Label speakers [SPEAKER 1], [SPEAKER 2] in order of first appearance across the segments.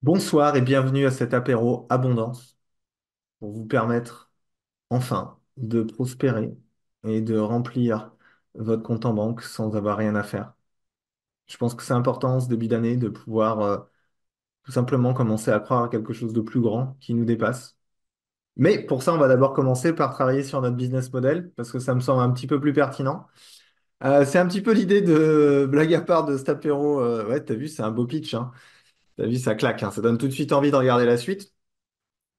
[SPEAKER 1] Bonsoir et bienvenue à cet apéro Abondance pour vous permettre enfin de prospérer et de remplir votre compte en banque sans avoir rien à faire. Je pense que c'est important en ce début d'année de pouvoir tout simplement commencer à croire à quelque chose de plus grand qui nous dépasse. Mais pour ça, on va d'abord commencer par travailler sur notre business model parce que ça me semble un petit peu plus pertinent. C'est un petit peu l'idée de blague à part de cet apéro. Ouais, t'as vu, c'est un beau pitch, hein. T'as vu, ça claque, hein. Ça donne tout de suite envie de regarder la suite.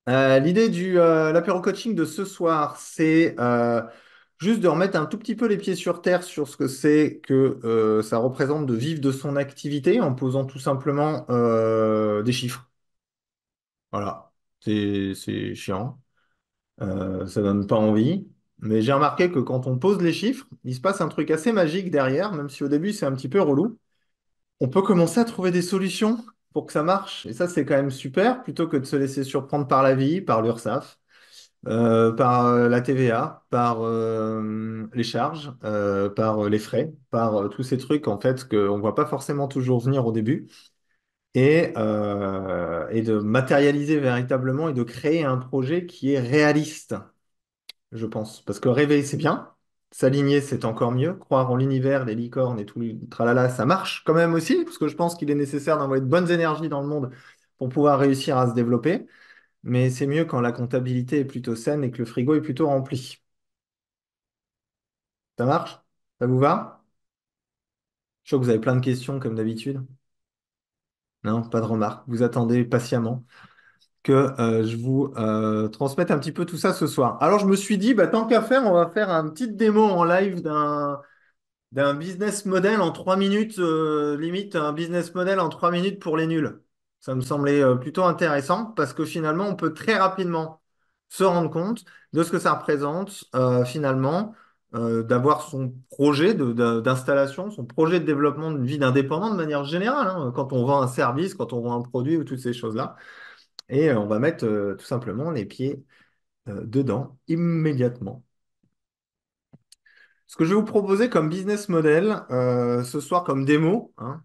[SPEAKER 1] L'idée du l'apéro coaching de ce soir, c'est juste de remettre un tout petit peu les pieds sur terre sur ce que c'est que ça représente de vivre de son activité en posant tout simplement des chiffres. Voilà, c'est chiant, ça donne pas envie. Mais j'ai remarqué que quand on pose les chiffres, il se passe un truc assez magique derrière, même si au début c'est un petit peu relou. On peut commencer à trouver des solutions pour que ça marche. Et ça, c'est quand même super, plutôt que de se laisser surprendre par la vie, par l'URSSAF. Par la TVA, par les charges, par les frais, par tous ces trucs en fait qu'on ne voit pas forcément toujours venir au début, et de matérialiser véritablement et de créer un projet qui est réaliste, je pense. Parce que rêver, c'est bien, s'aligner, c'est encore mieux, croire en l'univers, les licornes et tout le tralala, ça marche quand même aussi, parce que je pense qu'il est nécessaire d'envoyer de bonnes énergies dans le monde pour pouvoir réussir à se développer. Mais c'est mieux quand la comptabilité est plutôt saine et que le frigo est plutôt rempli. Ça marche? Ça vous va? Je sais que vous avez plein de questions comme d'habitude. Non, pas de remarques. Vous attendez patiemment que je vous transmette un petit peu tout ça ce soir. Alors je me suis dit, bah, tant qu'à faire, on va faire une petite démo en live d'un business model en 3 minutes, limite un business model en 3 minutes pour les nuls. Ça me semblait plutôt intéressant parce que finalement, on peut très rapidement se rendre compte de ce que ça représente finalement, d'avoir son projet d'installation, son projet de développement d'une vie d'indépendant de manière générale, hein, quand on vend un service, quand on vend un produit ou toutes ces choses-là. Et on va mettre tout simplement les pieds dedans immédiatement. Ce que je vais vous proposer comme business model ce soir comme démo, hein,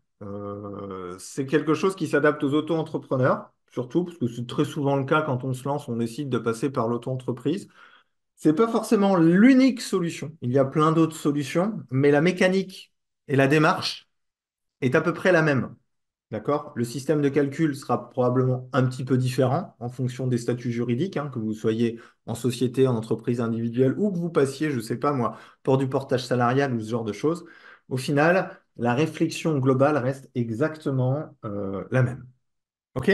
[SPEAKER 1] c'est quelque chose qui s'adapte aux auto-entrepreneurs, surtout parce que c'est très souvent le cas quand on se lance, on décide de passer par l'auto-entreprise. C'est pas forcément l'unique solution. Il y a plein d'autres solutions, mais la mécanique et la démarche est à peu près la même. D'accord? Le système de calcul sera probablement un petit peu différent en fonction des statuts juridiques, hein, que vous soyez en société, en entreprise individuelle ou que vous passiez, je ne sais pas moi, pour du portage salarial ou ce genre de choses. Au final, la réflexion globale reste exactement la même. OK?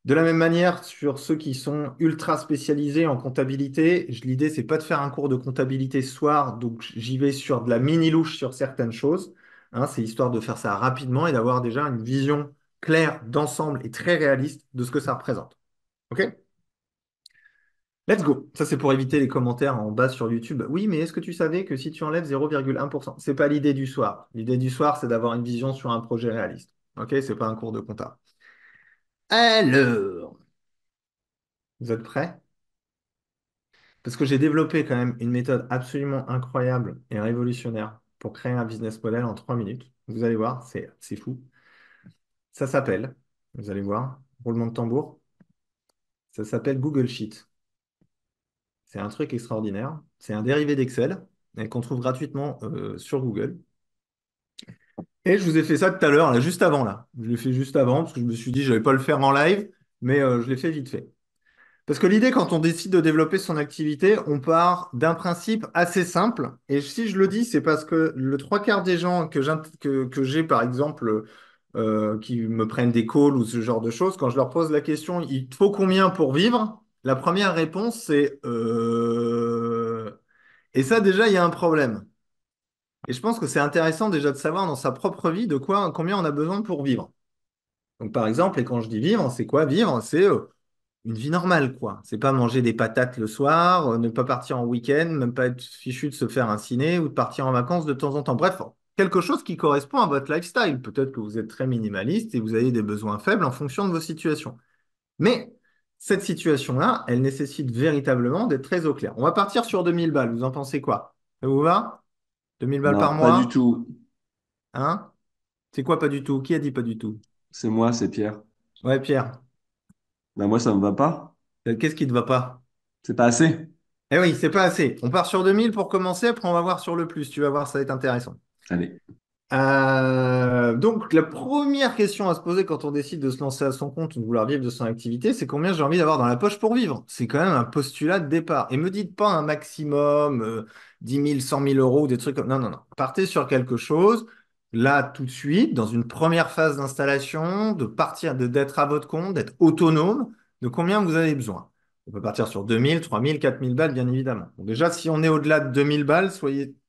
[SPEAKER 1] De la même manière, sur ceux qui sont ultra spécialisés en comptabilité, l'idée, c'est pas de faire un cours de comptabilité ce soir, donc j'y vais sur de la mini-louche sur certaines choses. Hein, c'est histoire de faire ça rapidement et d'avoir déjà une vision claire d'ensemble et très réaliste de ce que ça représente. OK? Let's go. Ça, c'est pour éviter les commentaires en bas sur YouTube. Oui, mais est-ce que tu savais que si tu enlèves 0,1%, c'est pas l'idée du soir. L'idée du soir, c'est d'avoir une vision sur un projet réaliste. OK? C'est pas un cours de compta. Alors, vous êtes prêts? Parce que j'ai développé quand même une méthode absolument incroyable et révolutionnaire pour créer un business model en 3 minutes. Vous allez voir, c'est fou. Ça s'appelle, vous allez voir, roulement de tambour, ça s'appelle Google Sheet. C'est un truc extraordinaire. C'est un dérivé d'Excel et qu'on trouve gratuitement sur Google. Et je vous ai fait ça tout à l'heure, là, juste avant, là. Je l'ai fait juste avant parce que je me suis dit, je n'allais pas le faire en live, mais je l'ai fait vite fait. Parce que l'idée, quand on décide de développer son activité, on part d'un principe assez simple. Et si je le dis, c'est parce que le trois quarts des gens que j'ai, par exemple, qui me prennent des calls ou ce genre de choses, quand je leur pose la question, il te faut combien pour vivre? La première réponse, c'est Et ça, déjà, il y a un problème. Et je pense que c'est intéressant déjà de savoir dans sa propre vie de quoi, combien on a besoin pour vivre. Donc, par exemple, et quand je dis vivre, c'est quoi vivre? C'est une vie normale, quoi. C'est pas manger des patates le soir, ne pas partir en week-end, même pas être fichu de se faire un ciné ou de partir en vacances de temps en temps. Bref, quelque chose qui correspond à votre lifestyle. Peut-être que vous êtes très minimaliste et vous avez des besoins faibles en fonction de vos situations. Mais cette situation-là, elle nécessite véritablement d'être très au clair. On va partir sur 2000 balles. Vous en pensez quoi? Ça vous va? 2000 balles par
[SPEAKER 2] Non, pas du
[SPEAKER 1] mois?
[SPEAKER 2] tout.
[SPEAKER 1] Hein? C'est quoi pas du tout? Qui a dit pas du tout?
[SPEAKER 2] C'est moi, c'est Pierre.
[SPEAKER 1] Ouais, Pierre,
[SPEAKER 2] Ben moi, ça me va pas.
[SPEAKER 1] qu'est-ce qui ne va pas?
[SPEAKER 2] C'est pas assez.
[SPEAKER 1] Eh oui, c'est pas assez. On part sur 2000 pour commencer, après on va voir sur le plus. Tu vas voir, ça va être intéressant.
[SPEAKER 2] Allez,
[SPEAKER 1] Donc, la première question à se poser quand on décide de se lancer à son compte ou de vouloir vivre de son activité, c'est combien j'ai envie d'avoir dans la poche pour vivre. C'est quand même un postulat de départ. Et me dites pas un maximum, 10 000, 100 000 euros, des trucs comme... Non, non, non. Partez sur quelque chose, là, tout de suite, dans une première phase d'installation, de partir, d'être à votre compte, d'être autonome, de combien vous avez besoin. On peut partir sur 2000, 3000, 4000 balles, bien évidemment. Bon, déjà, si on est au-delà de 2000 balles,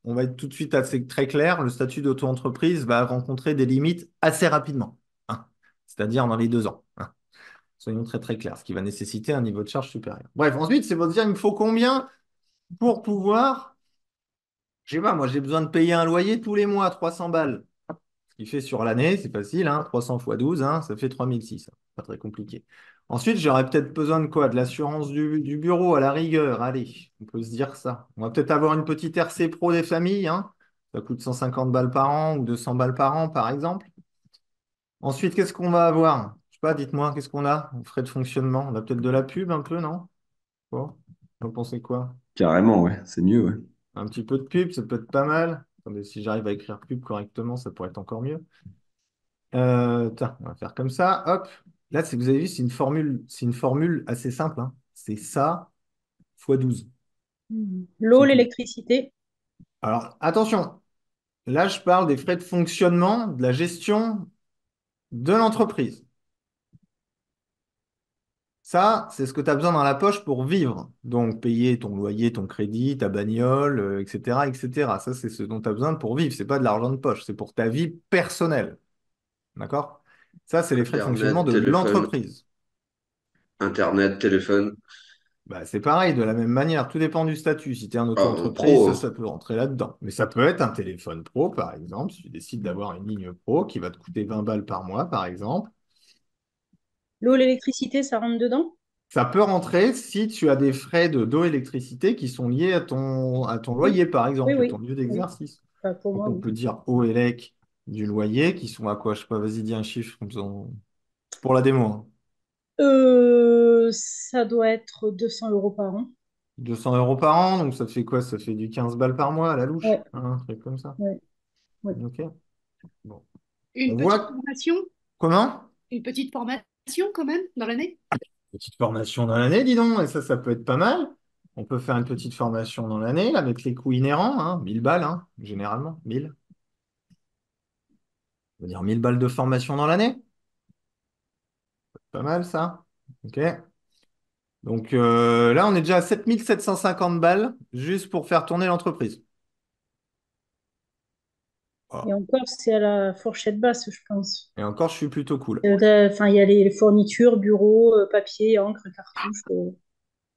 [SPEAKER 1] on va être tout de suite assez très clair, le statut d'auto-entreprise va rencontrer des limites assez rapidement, hein. C'est-à-dire dans les 2 ans, hein. Soyons très très clairs, ce qui va nécessiter un niveau de charge supérieur. Bref, ensuite, c'est votre dire, il me faut combien pour pouvoir, je sais pas, moi j'ai besoin de payer un loyer tous les mois, 300 balles. Ce qui fait sur l'année, c'est facile, hein, 300 fois 12, hein, ça fait 3006. Pas très compliqué. Ensuite, j'aurais peut-être besoin de quoi? De l'assurance du bureau à la rigueur. Allez, on peut se dire ça. On va peut-être avoir une petite RC Pro des familles, hein. Ça coûte 150 balles par an ou 200 balles par an, par exemple. Ensuite, qu'est-ce qu'on va avoir? Je sais pas, dites-moi, qu'est-ce qu'on a? Frais de fonctionnement. On a peut-être de la pub un peu, non? Bon, vous pensez quoi?
[SPEAKER 2] carrément, ouais, c'est mieux, ouais.
[SPEAKER 1] Un petit peu de pub, ça peut être pas mal. Attendez, si j'arrive à écrire pub correctement, ça pourrait être encore mieux. Tiens, on va faire comme ça. Hop. Là, vous avez vu, c'est une formule assez simple, hein. C'est ça fois 12.
[SPEAKER 3] L'eau,
[SPEAKER 1] C'est tout.
[SPEAKER 3] l'électricité.
[SPEAKER 1] Alors, attention. Là, je parle des frais de fonctionnement, de la gestion de l'entreprise. Ça, c'est ce que tu as besoin dans la poche pour vivre. Donc, payer ton loyer, ton crédit, ta bagnole, etc., etc. Ça, c'est ce dont tu as besoin pour vivre. C'est pas de l'argent de poche, c'est pour ta vie personnelle. D'accord? Ça, c'est les frais de fonctionnement
[SPEAKER 4] Internet,
[SPEAKER 1] de
[SPEAKER 4] téléphone,
[SPEAKER 1] l'entreprise.
[SPEAKER 4] Internet, téléphone.
[SPEAKER 1] Bah, c'est pareil, de la même manière, tout dépend du statut. Si tu es en
[SPEAKER 4] Ah, en
[SPEAKER 1] auto-entreprise,
[SPEAKER 4] pro,
[SPEAKER 1] ça peut rentrer là-dedans. Mais ça peut être un téléphone pro, par exemple, si tu décides d'avoir une ligne pro qui va te coûter 20 balles par mois, par exemple.
[SPEAKER 3] L'eau, l'électricité, ça rentre dedans?
[SPEAKER 1] Ça peut rentrer si tu as des frais d'eau électricité qui sont liés à ton
[SPEAKER 3] Oui,
[SPEAKER 1] loyer, par
[SPEAKER 3] oui,
[SPEAKER 1] exemple, et ton
[SPEAKER 3] oui,
[SPEAKER 1] lieu
[SPEAKER 3] oui.
[SPEAKER 1] d'exercice.
[SPEAKER 3] Enfin, pour
[SPEAKER 1] Donc
[SPEAKER 3] moi,
[SPEAKER 1] on
[SPEAKER 3] oui.
[SPEAKER 1] peut dire eau élec du loyer qui sont à quoi? Je sais pas, vas-y, dis un chiffre pour la démo, hein.
[SPEAKER 3] Ça doit être 200 euros par an.
[SPEAKER 1] 200 euros par an, donc ça fait quoi? Ça fait du 15 balles par mois à la louche,
[SPEAKER 3] Ouais,
[SPEAKER 1] hein, un truc comme ça.
[SPEAKER 3] ouais, ouais.
[SPEAKER 1] Ok. Bon. On
[SPEAKER 5] Une petite
[SPEAKER 1] voit
[SPEAKER 5] formation,
[SPEAKER 1] comment?
[SPEAKER 5] une petite formation quand même dans l'année.
[SPEAKER 1] Petite formation dans l'année, dis donc, et ça peut être pas mal. On peut faire une petite formation dans l'année avec les coûts inhérents, hein, 1000 balles, hein, généralement, 1000. On va dire 1000 balles de formation dans l'année. Pas mal ça. Ok. Donc là, on est déjà à 7750 balles juste pour faire tourner l'entreprise.
[SPEAKER 3] Et
[SPEAKER 1] Voilà.
[SPEAKER 3] encore, c'est à la fourchette basse, je pense.
[SPEAKER 1] Et encore, je suis plutôt cool.
[SPEAKER 3] Enfin, il y a les fournitures, bureau, papier, encre, cartouche.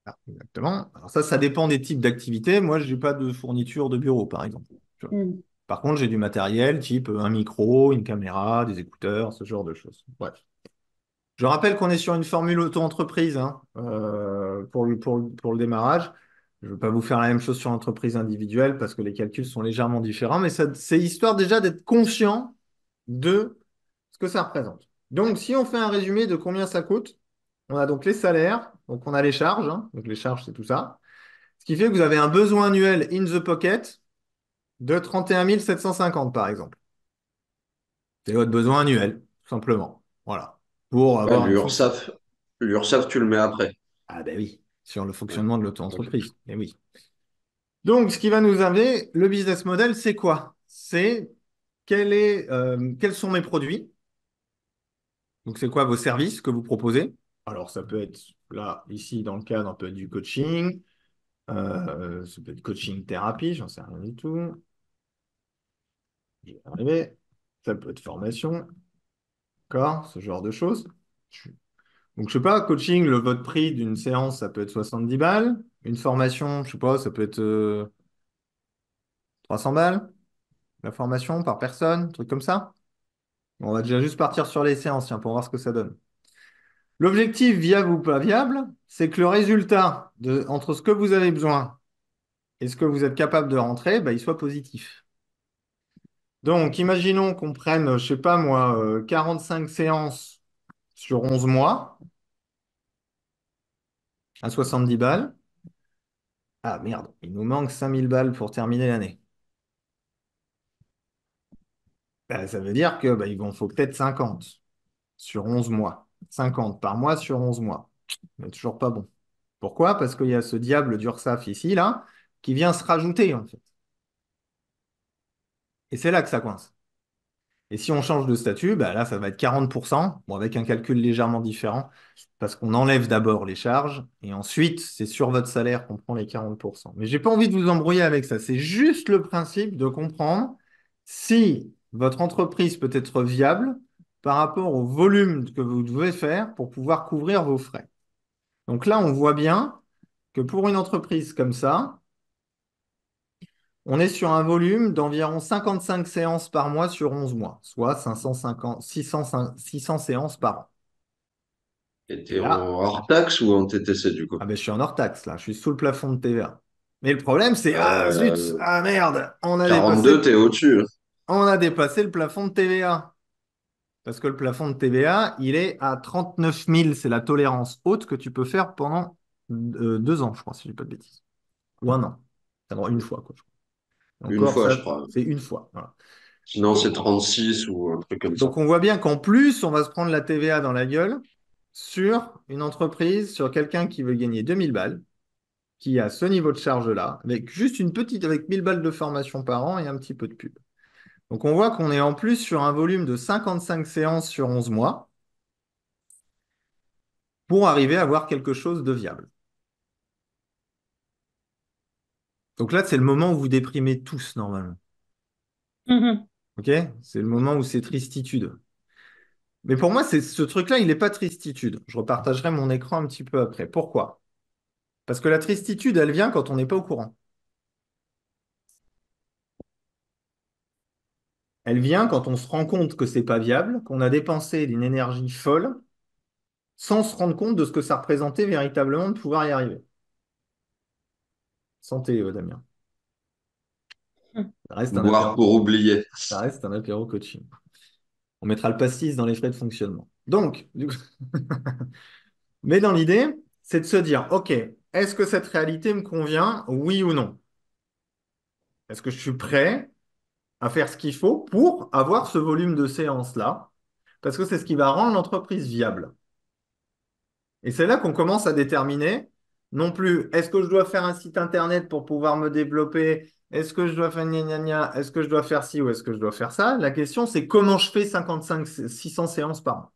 [SPEAKER 1] Ah, exactement. Alors ça dépend des types d'activités. Moi, je n'ai pas de fourniture de bureau, par exemple. Tu vois.
[SPEAKER 3] Hmm.
[SPEAKER 1] Par contre, j'ai du matériel type un micro, une caméra, des écouteurs, ce genre de choses. Bref. Je rappelle qu'on est sur une formule auto-entreprise, hein, pour le démarrage. Je ne veux pas vous faire la même chose sur l'entreprise individuelle parce que les calculs sont légèrement différents, mais c'est histoire déjà d'être conscient de ce que ça représente. Donc, si on fait un résumé de combien ça coûte, on a donc les salaires, donc on a les charges, hein, donc les charges, c'est tout ça. Ce qui fait que vous avez un besoin annuel in the pocket de 31 750, par exemple. C'est votre besoin annuel, tout simplement. Voilà. Pour
[SPEAKER 4] ouais,
[SPEAKER 1] avoir une fonction.
[SPEAKER 4] l'URSSAF, tu le mets après.
[SPEAKER 1] Ah ben oui, sur le
[SPEAKER 4] Ouais,
[SPEAKER 1] fonctionnement de
[SPEAKER 4] ok.
[SPEAKER 1] l'auto-entreprise. Eh oui. Donc, ce qui va nous amener, le business model, c'est quoi? C'est quels sont mes produits? Donc, c'est quoi vos services que vous proposez? Alors, ça peut être, là, ici, dans le cadre, un peu du coaching, ça peut être coaching thérapie, j'en sais rien du tout. Je vais y arriver. Ça peut être formation, d'accord, ce genre de choses. Donc, je sais pas, coaching, votre prix d'une séance, ça peut être 70 balles. Une formation, je sais pas, ça peut être 300 balles. La formation par personne, un truc comme ça. On va déjà juste partir sur les séances, tiens, pour voir ce que ça donne. L'objectif, viable ou pas viable, c'est que le résultat entre ce que vous avez besoin et ce que vous êtes capable de rentrer, bah, il soit positif. Donc, imaginons qu'on prenne, je sais pas moi, 45 séances sur 11 mois à 70 balles. Ah merde, il nous manque 5 000 balles pour terminer l'année. Ben, ça veut dire que il en faut peut-être 50 sur 11 mois. 50 par mois sur 11 mois. Mais toujours pas bon. Pourquoi? Parce qu'il y a ce diable d'URSSAF ici, là, qui vient se rajouter, en fait. Et c'est là que ça coince. Et si on change de statut, là, ça va être 40%, bon, avec un calcul légèrement différent, parce qu'on enlève d'abord les charges, et ensuite, c'est sur votre salaire qu'on prend les 40%. Mais j'ai pas envie de vous embrouiller avec ça. C'est juste le principe de comprendre si votre entreprise peut être viable par rapport au volume que vous devez faire pour pouvoir couvrir vos frais. Donc là, on voit bien que pour une entreprise comme ça, on est sur un volume d'environ 55 séances par mois sur 11 mois, soit 600 séances par an.
[SPEAKER 4] Et
[SPEAKER 1] Et
[SPEAKER 4] t'es en
[SPEAKER 1] là,
[SPEAKER 4] hors taxe ou en TTC du coup?
[SPEAKER 1] je suis en hors taxe, là, je suis sous le plafond de TVA. Mais le problème, c'est, ah zut,
[SPEAKER 4] Euh,
[SPEAKER 1] ah merde,
[SPEAKER 4] 42, t'es au-dessus, hein.
[SPEAKER 1] on a dépassé le plafond de TVA. Parce que le plafond de TVA, il est à 39 000, c'est la tolérance haute que tu peux faire pendant 2 ans, je crois, si je dis pas de bêtises. Ou un an. D'abord une fois, quoi.
[SPEAKER 4] Une
[SPEAKER 1] Encore,
[SPEAKER 4] fois, je
[SPEAKER 1] ça,
[SPEAKER 4] crois.
[SPEAKER 1] c'est une fois. Voilà.
[SPEAKER 4] Sinon, c'est
[SPEAKER 1] Donc,
[SPEAKER 4] 36 ou un truc comme ça.
[SPEAKER 1] Donc, on voit bien qu'en plus, on va se prendre la TVA dans la gueule sur une entreprise, sur quelqu'un qui veut gagner 2 000 balles, qui a ce niveau de charge-là, avec juste avec 1 000 balles de formation par an et un petit peu de pub. Donc, on voit qu'on est en plus sur un volume de 55 séances sur 11 mois pour arriver à avoir quelque chose de viable. Donc là, c'est le moment où vous déprimez tous, normalement.
[SPEAKER 3] Mhm.
[SPEAKER 1] OK? C'est le moment où c'est tristitude. Mais pour moi, ce truc-là, il n'est pas tristitude. Je repartagerai mon écran un petit peu après. Pourquoi? Parce que la tristitude, elle vient quand on n'est pas au courant. Elle vient quand on se rend compte que c'est pas viable, qu'on a dépensé d'une énergie folle, sans se rendre compte de ce que ça représentait véritablement de pouvoir y arriver. Santé, Damien. Ça reste un
[SPEAKER 4] Boire
[SPEAKER 1] apéro,
[SPEAKER 4] pour oublier.
[SPEAKER 1] ça reste un apéro coaching. On mettra le pastis dans les frais de fonctionnement. Donc, du coup, mais dans l'idée, c'est de se dire, OK, est-ce que cette réalité me convient, oui ou non? Est-ce que je suis prêt à faire ce qu'il faut pour avoir ce volume de séances-là? Parce que c'est ce qui va rendre l'entreprise viable. Et c'est là qu'on commence à déterminer, non plus, est-ce que je dois faire un site internet pour pouvoir me développer? Est-ce que je dois faire gna gna gna? Est-ce que je dois faire ci ou est-ce que je dois faire ça? La question, c'est comment je fais 55, 600 séances par an?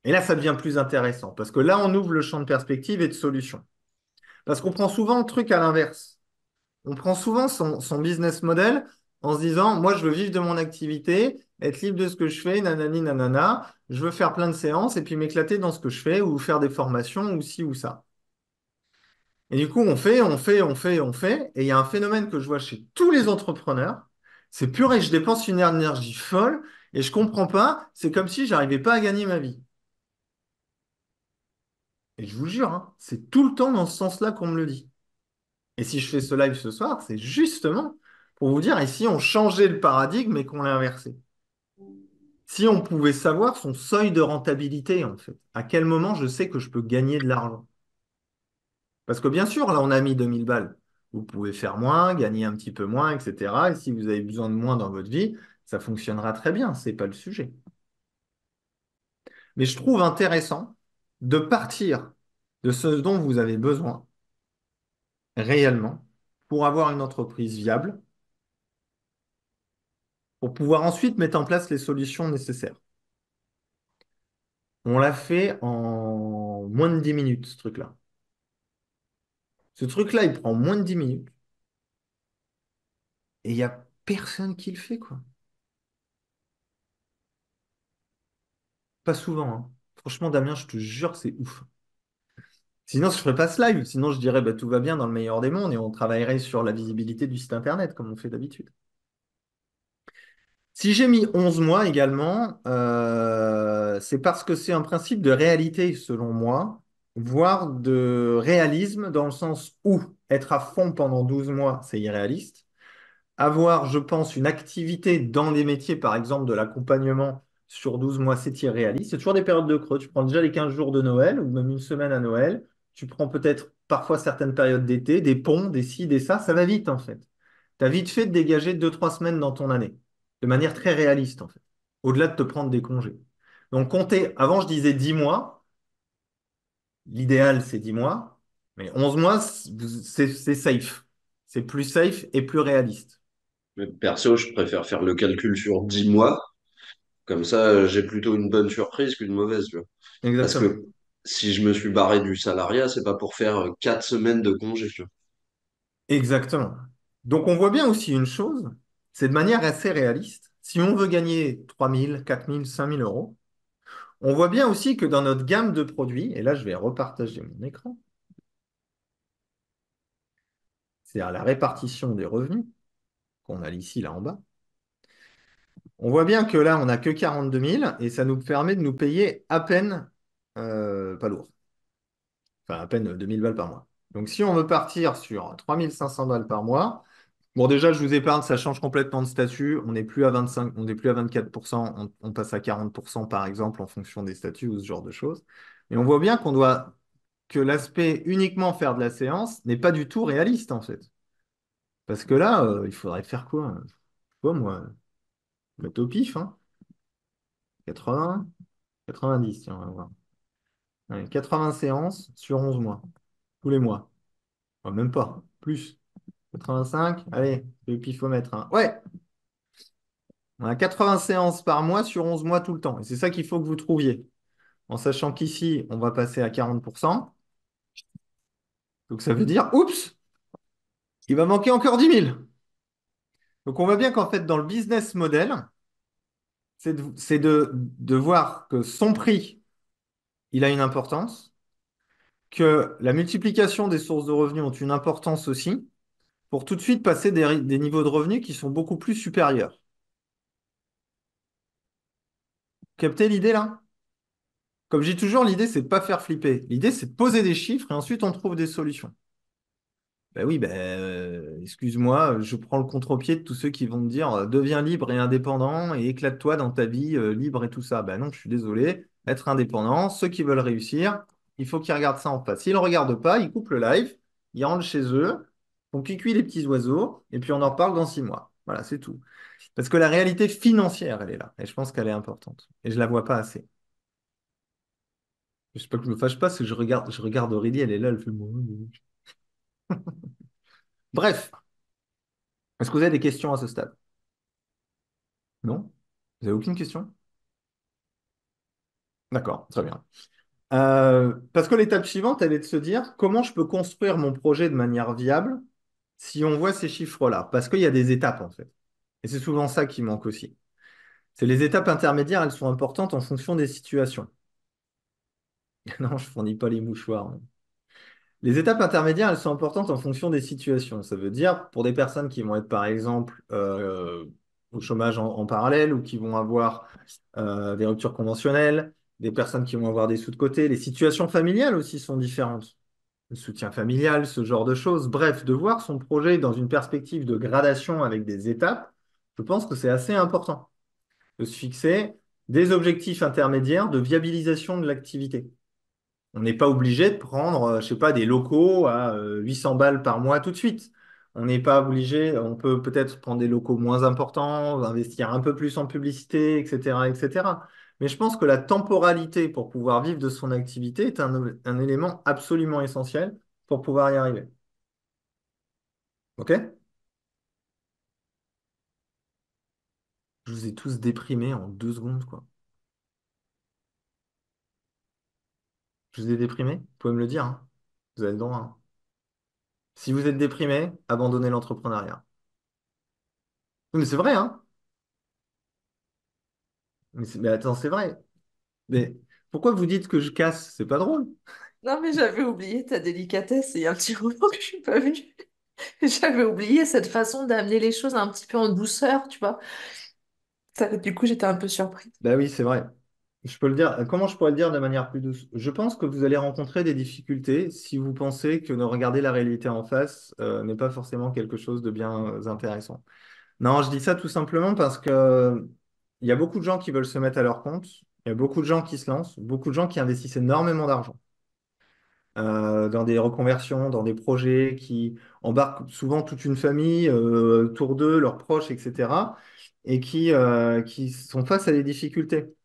[SPEAKER 1] Et là, ça devient plus intéressant parce que là, on ouvre le champ de perspective et de solutions. Parce qu'on prend souvent le truc à l'inverse. On prend souvent son business model en se disant, moi, je veux vivre de mon activité, être libre de ce que je fais, nanani, nanana, je veux faire plein de séances et puis m'éclater dans ce que je fais ou faire des formations ou ci ou ça. Et du coup, on fait. Et il y a un phénomène que je vois chez tous les entrepreneurs, c'est purée, je dépense une énergie folle et je comprends pas, c'est comme si j'arrivais pas à gagner ma vie. Et je vous jure, hein, c'est tout le temps dans ce sens-là qu'on me le dit. Et si je fais ce live ce soir, c'est justement pour vous dire, et si on changeait le paradigme et qu'on l'inversait? Si on pouvait savoir son seuil de rentabilité, en fait, à quel moment je sais que je peux gagner de l'argent? Parce que bien sûr, là, on a mis 2 000 balles. Vous pouvez faire moins, gagner un petit peu moins, etc. Et si vous avez besoin de moins dans votre vie, ça fonctionnera très bien, c'est pas le sujet. Mais je trouve intéressant de partir de ce dont vous avez besoin réellement pour avoir une entreprise viable, pour pouvoir ensuite mettre en place les solutions nécessaires. On l'a fait en moins de 10 minutes, ce truc-là. Ce truc-là, il prend moins de 10 minutes et il n'y a personne qui le fait, quoi. Pas souvent, hein. Franchement, Damien, je te jure, c'est ouf. Sinon, je ne ferais pas ce live. Sinon, je dirais tout va bien dans le meilleur des mondes et on travaillerait sur la visibilité du site internet comme on fait d'habitude. Si j'ai mis 11 mois également, c'est parce que c'est un principe de réalité selon moi, voire de réalisme dans le sens où être à fond pendant 12 mois, c'est irréaliste. Avoir, je pense, une activité dans les métiers, par exemple de l'accompagnement sur 12 mois, c'est irréaliste. C'est toujours des périodes de creux. Tu prends déjà les 15 jours de Noël ou même une semaine à Noël. Tu prends peut-être parfois certaines périodes d'été, des ponts, des ci, des ça. Ça va vite en fait. Tu as vite fait de dégager 2, 3 semaines dans ton année, de manière très réaliste en fait, au-delà de te prendre des congés. Donc compter, avant je disais 10 mois, l'idéal c'est 10 mois, mais 11 mois c'est safe. C'est plus safe et plus réaliste.
[SPEAKER 4] Mais perso, je préfère faire le calcul sur 10 mois. Comme ça, j'ai plutôt une bonne surprise qu'une mauvaise, tu vois. Parce
[SPEAKER 1] Exactement.
[SPEAKER 4] que si je me suis barré du salariat, c'est pas pour faire 4 semaines de congé, tu vois.
[SPEAKER 1] Exactement. Donc on voit bien aussi une chose, c'est de manière assez réaliste. Si on veut gagner 3 000, 4 000, 5 000 euros, on voit bien aussi que dans notre gamme de produits, et là je vais repartager mon écran, c'est-à-dire la répartition des revenus qu'on a ici là en bas, on voit bien que là on n'a que 42 000 et ça nous permet de nous payer à peine, pas lourd, enfin à peine 2 000 balles par mois. Donc si on veut partir sur 3 500 balles par mois, bon, déjà, je vous épargne, ça change complètement de statut. On n'est plus à 25, on n'est plus à 24%, on passe à 40% par exemple en fonction des statuts ou ce genre de choses. Et on voit bien que l'aspect uniquement faire de la séance n'est pas du tout réaliste en fait. Parce que là, il faudrait faire quoi? Quoi, moi? Mettre au pif, hein? 80, 90, tiens, on va voir. Allez, 80 séances sur 11 mois, tous les mois. Même pas, plus. 85, allez, le pifomètre, hein. Ouais, on a 80 séances par mois sur 11 mois tout le temps. Et c'est ça qu'il faut que vous trouviez. En sachant qu'ici, on va passer à 40%. Donc ça veut dire, oups, il va manquer encore 10 000. Donc on voit bien qu'en fait, dans le business model, c'est de voir que son prix, il a une importance, que la multiplication des sources de revenus ont une importance aussi, pour tout de suite passer des niveaux de revenus qui sont beaucoup plus supérieurs. Captez l'idée là? Comme je dis toujours, l'idée, c'est de pas faire flipper. L'idée, c'est de poser des chiffres et ensuite on trouve des solutions. Ben oui, excuse-moi, je prends le contre-pied de tous ceux qui vont me dire deviens libre et indépendant et éclate-toi dans ta vie libre et tout ça. Ben non, je suis désolé. Être indépendant, ceux qui veulent réussir, il faut qu'ils regardent ça en face. S'ils ne regardent pas, ils coupent le live, ils rentrent chez eux, font cuicui les petits oiseaux, et puis on en reparle dans 6 mois. Voilà, c'est tout. Parce que la réalité financière, elle est là. Et je pense qu'elle est importante. Et je ne la vois pas assez. Je ne sais pas que je me fâche pas, parce que je regarde Aurélie, elle est là, elle fait. Bref, est-ce que vous avez des questions à ce stade? Non? Vous avez aucune question? D'accord, très bien. Parce que l'étape suivante, elle est de se dire comment je peux construire mon projet de manière viable si on voit ces chiffres-là. Parce qu'il y a des étapes, en fait. Et c'est souvent ça qui manque aussi. C'est les étapes intermédiaires, elles sont importantes en fonction des situations. Non, je fournis pas les mouchoirs, hein. Les étapes intermédiaires, elles sont importantes en fonction des situations. Ça veut dire, pour des personnes qui vont être, par exemple, au chômage en parallèle ou qui vont avoir des ruptures conventionnelles, des personnes qui vont avoir des sous de côté, les situations familiales aussi sont différentes. Le soutien familial, ce genre de choses. Bref, de voir son projet dans une perspective de gradation avec des étapes, je pense que c'est assez important de se fixer des objectifs intermédiaires de viabilisation de l'activité. On n'est pas obligé de prendre, je sais pas, des locaux à 800 balles par mois tout de suite. On n'est pas obligé, on peut peut-être prendre des locaux moins importants, investir un peu plus en publicité, etc., etc. Mais je pense que la temporalité pour pouvoir vivre de son activité est un élément absolument essentiel pour pouvoir y arriver. OK? Je vous ai tous déprimés en 2 secondes, quoi. Je vous ai déprimé? Vous pouvez me le dire, hein. Vous avez le droit, hein. Si vous êtes déprimé, abandonnez l'entrepreneuriat. Oui, mais c'est vrai, hein? Mais attends, c'est vrai. Mais pourquoi vous dites que je casse? C'est pas drôle.
[SPEAKER 6] Non, mais j'avais oublié ta délicatesse et il y a un petit moment que je suis pas venue. J'avais oublié cette façon d'amener les choses un petit peu en douceur, tu vois. Du coup, j'étais un peu surprise.
[SPEAKER 1] Bah oui, c'est vrai. Je peux le dire. Comment je pourrais le dire de manière plus douce? Je pense que vous allez rencontrer des difficultés si vous pensez que de regarder la réalité en face n'est pas forcément quelque chose de bien intéressant. Non, je dis ça tout simplement parce que il y a beaucoup de gens qui veulent se mettre à leur compte, il y a beaucoup de gens qui se lancent, beaucoup de gens qui investissent énormément d'argent dans des reconversions, dans des projets qui embarquent souvent toute une famille autour d'eux, leurs proches, etc. et qui sont face à des difficultés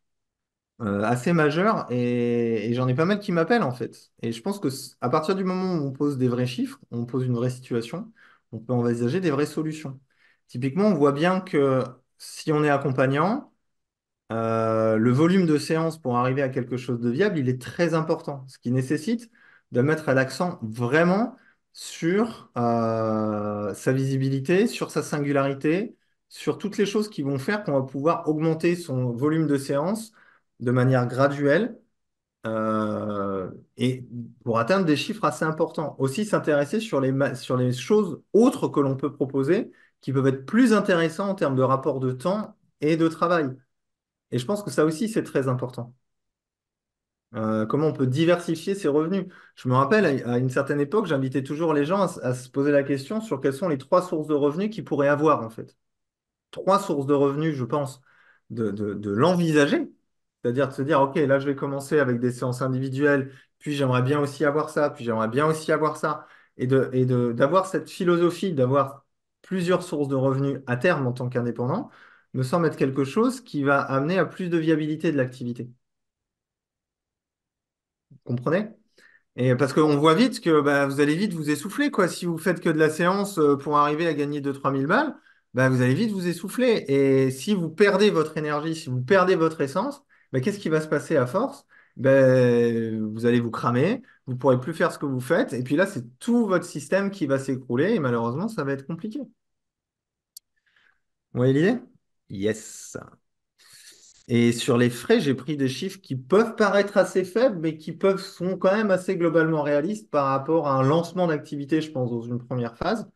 [SPEAKER 1] assez majeures et j'en ai pas mal qui m'appellent en fait. Et je pense que à partir du moment où on pose des vrais chiffres, on pose une vraie situation, on peut envisager des vraies solutions. Typiquement, on voit bien que si on est accompagnant, le volume de séances pour arriver à quelque chose de viable, il est très important, ce qui nécessite de mettre l'accent vraiment sur sa visibilité, sur sa singularité, sur toutes les choses qui vont faire qu'on va pouvoir augmenter son volume de séances de manière graduelle euh, et pour atteindre des chiffres assez importants. Aussi s'intéresser sur sur les choses autres que l'on peut proposer qui peuvent être plus intéressants en termes de rapport de temps et de travail. Et je pense que ça aussi, c'est très important. Comment on peut diversifier ses revenus. Je me rappelle, à une certaine époque, j'invitais toujours les gens à se poser la question sur quelles sont les trois sources de revenus qu'ils pourraient avoir, en fait. Trois sources de revenus, je pense, de l'envisager. C'est-à-dire de se dire, OK, là, je vais commencer avec des séances individuelles, puis j'aimerais bien aussi avoir ça, puis j'aimerais bien aussi avoir ça. D'avoir cette philosophie, d'avoir plusieurs sources de revenus à terme en tant qu'indépendant, me semble être quelque chose qui va amener à plus de viabilité de l'activité. Vous comprenez? Et parce qu'on voit vite que bah, vous allez vite vous essouffler, quoi. Si vous faites que de la séance pour arriver à gagner 2 000 à 3 000 balles, bah, vous allez vite vous essouffler. Et si vous perdez votre énergie, si vous perdez votre essence, bah, qu'est-ce qui va se passer à force? Ben, vous allez vous cramer, vous ne pourrez plus faire ce que vous faites. Et puis là, c'est tout votre système qui va s'écrouler et malheureusement, ça va être compliqué. Vous voyez l'idée? Yes. Et sur les frais, j'ai pris des chiffres qui peuvent paraître assez faibles, mais qui peuvent sont quand même assez globalement réalistes par rapport à un lancement d'activité, je pense, dans une première phase.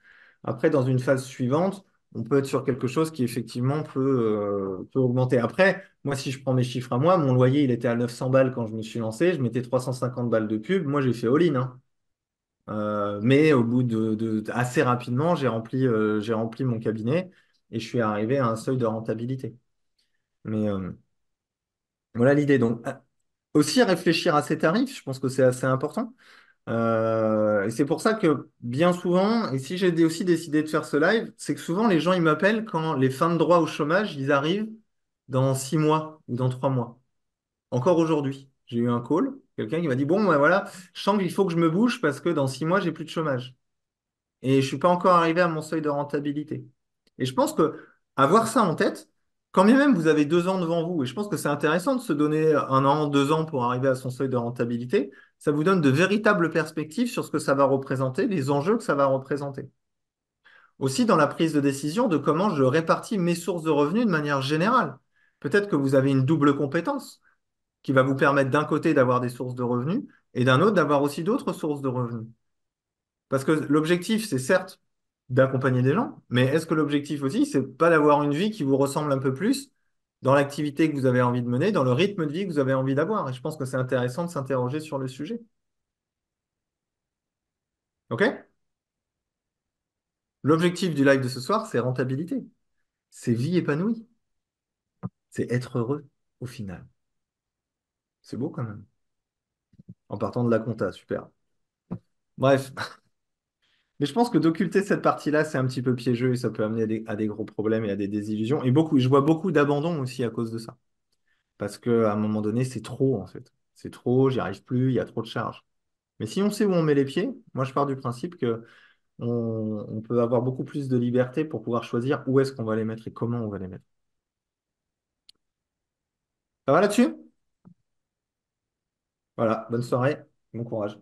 [SPEAKER 1] Après, dans une phase suivante, on peut être sur quelque chose qui effectivement peut augmenter. Après, moi, si je prends mes chiffres à moi, mon loyer, il était à 900 balles quand je me suis lancé. Je mettais 350 balles de pub. Moi, j'ai fait all-in, hein. Mais au bout assez rapidement, j'ai rempli mon cabinet et je suis arrivé à un seuil de rentabilité. Mais voilà l'idée. Donc, aussi réfléchir à ses tarifs, je pense que c'est assez important. Et c'est pour ça que bien souvent, et si aussi décidé de faire ce live, c'est que souvent les gens ils m'appellent quand les fins de droit au chômage, ils arrivent dans 6 mois ou dans 3 mois. Encore aujourd'hui, j'ai eu un call, quelqu'un qui m'a dit, bon, ben voilà, je sens qu'il faut que je me bouge parce que dans 6 mois, j'ai plus de chômage. Et je suis pas encore arrivé à mon seuil de rentabilité. Et je pense que avoir ça en tête, quand bien même vous avez 2 ans devant vous, et je pense que c'est intéressant de se donner 1 an, 2 ans pour arriver à son seuil de rentabilité, ça vous donne de véritables perspectives sur ce que ça va représenter, les enjeux que ça va représenter. Aussi dans la prise de décision de comment je répartis mes sources de revenus de manière générale. Peut-être que vous avez une double compétence qui va vous permettre d'un côté d'avoir des sources de revenus et d'un autre d'avoir aussi d'autres sources de revenus. Parce que l'objectif, c'est certes d'accompagner des gens, mais est-ce que l'objectif aussi, c'est pas d'avoir une vie qui vous ressemble un peu plus dans l'activité que vous avez envie de mener, dans le rythme de vie que vous avez envie d'avoir? Et je pense que c'est intéressant de s'interroger sur le sujet. OK? L'objectif du live de ce soir, c'est rentabilité. C'est vie épanouie. C'est être heureux au final. C'est beau quand même. En partant de la compta, super. Bref. Mais je pense que d'occulter cette partie-là, c'est un petit peu piégeux et ça peut amener à des gros problèmes et à des désillusions. Et je vois beaucoup d'abandon aussi à cause de ça. Parce qu'à un moment donné, c'est trop en fait. C'est trop, j'y arrive plus, il y a trop de charges. Mais si on sait où on met les pieds, moi je pars du principe que on peut avoir beaucoup plus de liberté pour pouvoir choisir où est-ce qu'on va les mettre et comment on va les mettre. Ça va là-dessus? Voilà, bonne soirée, bon courage.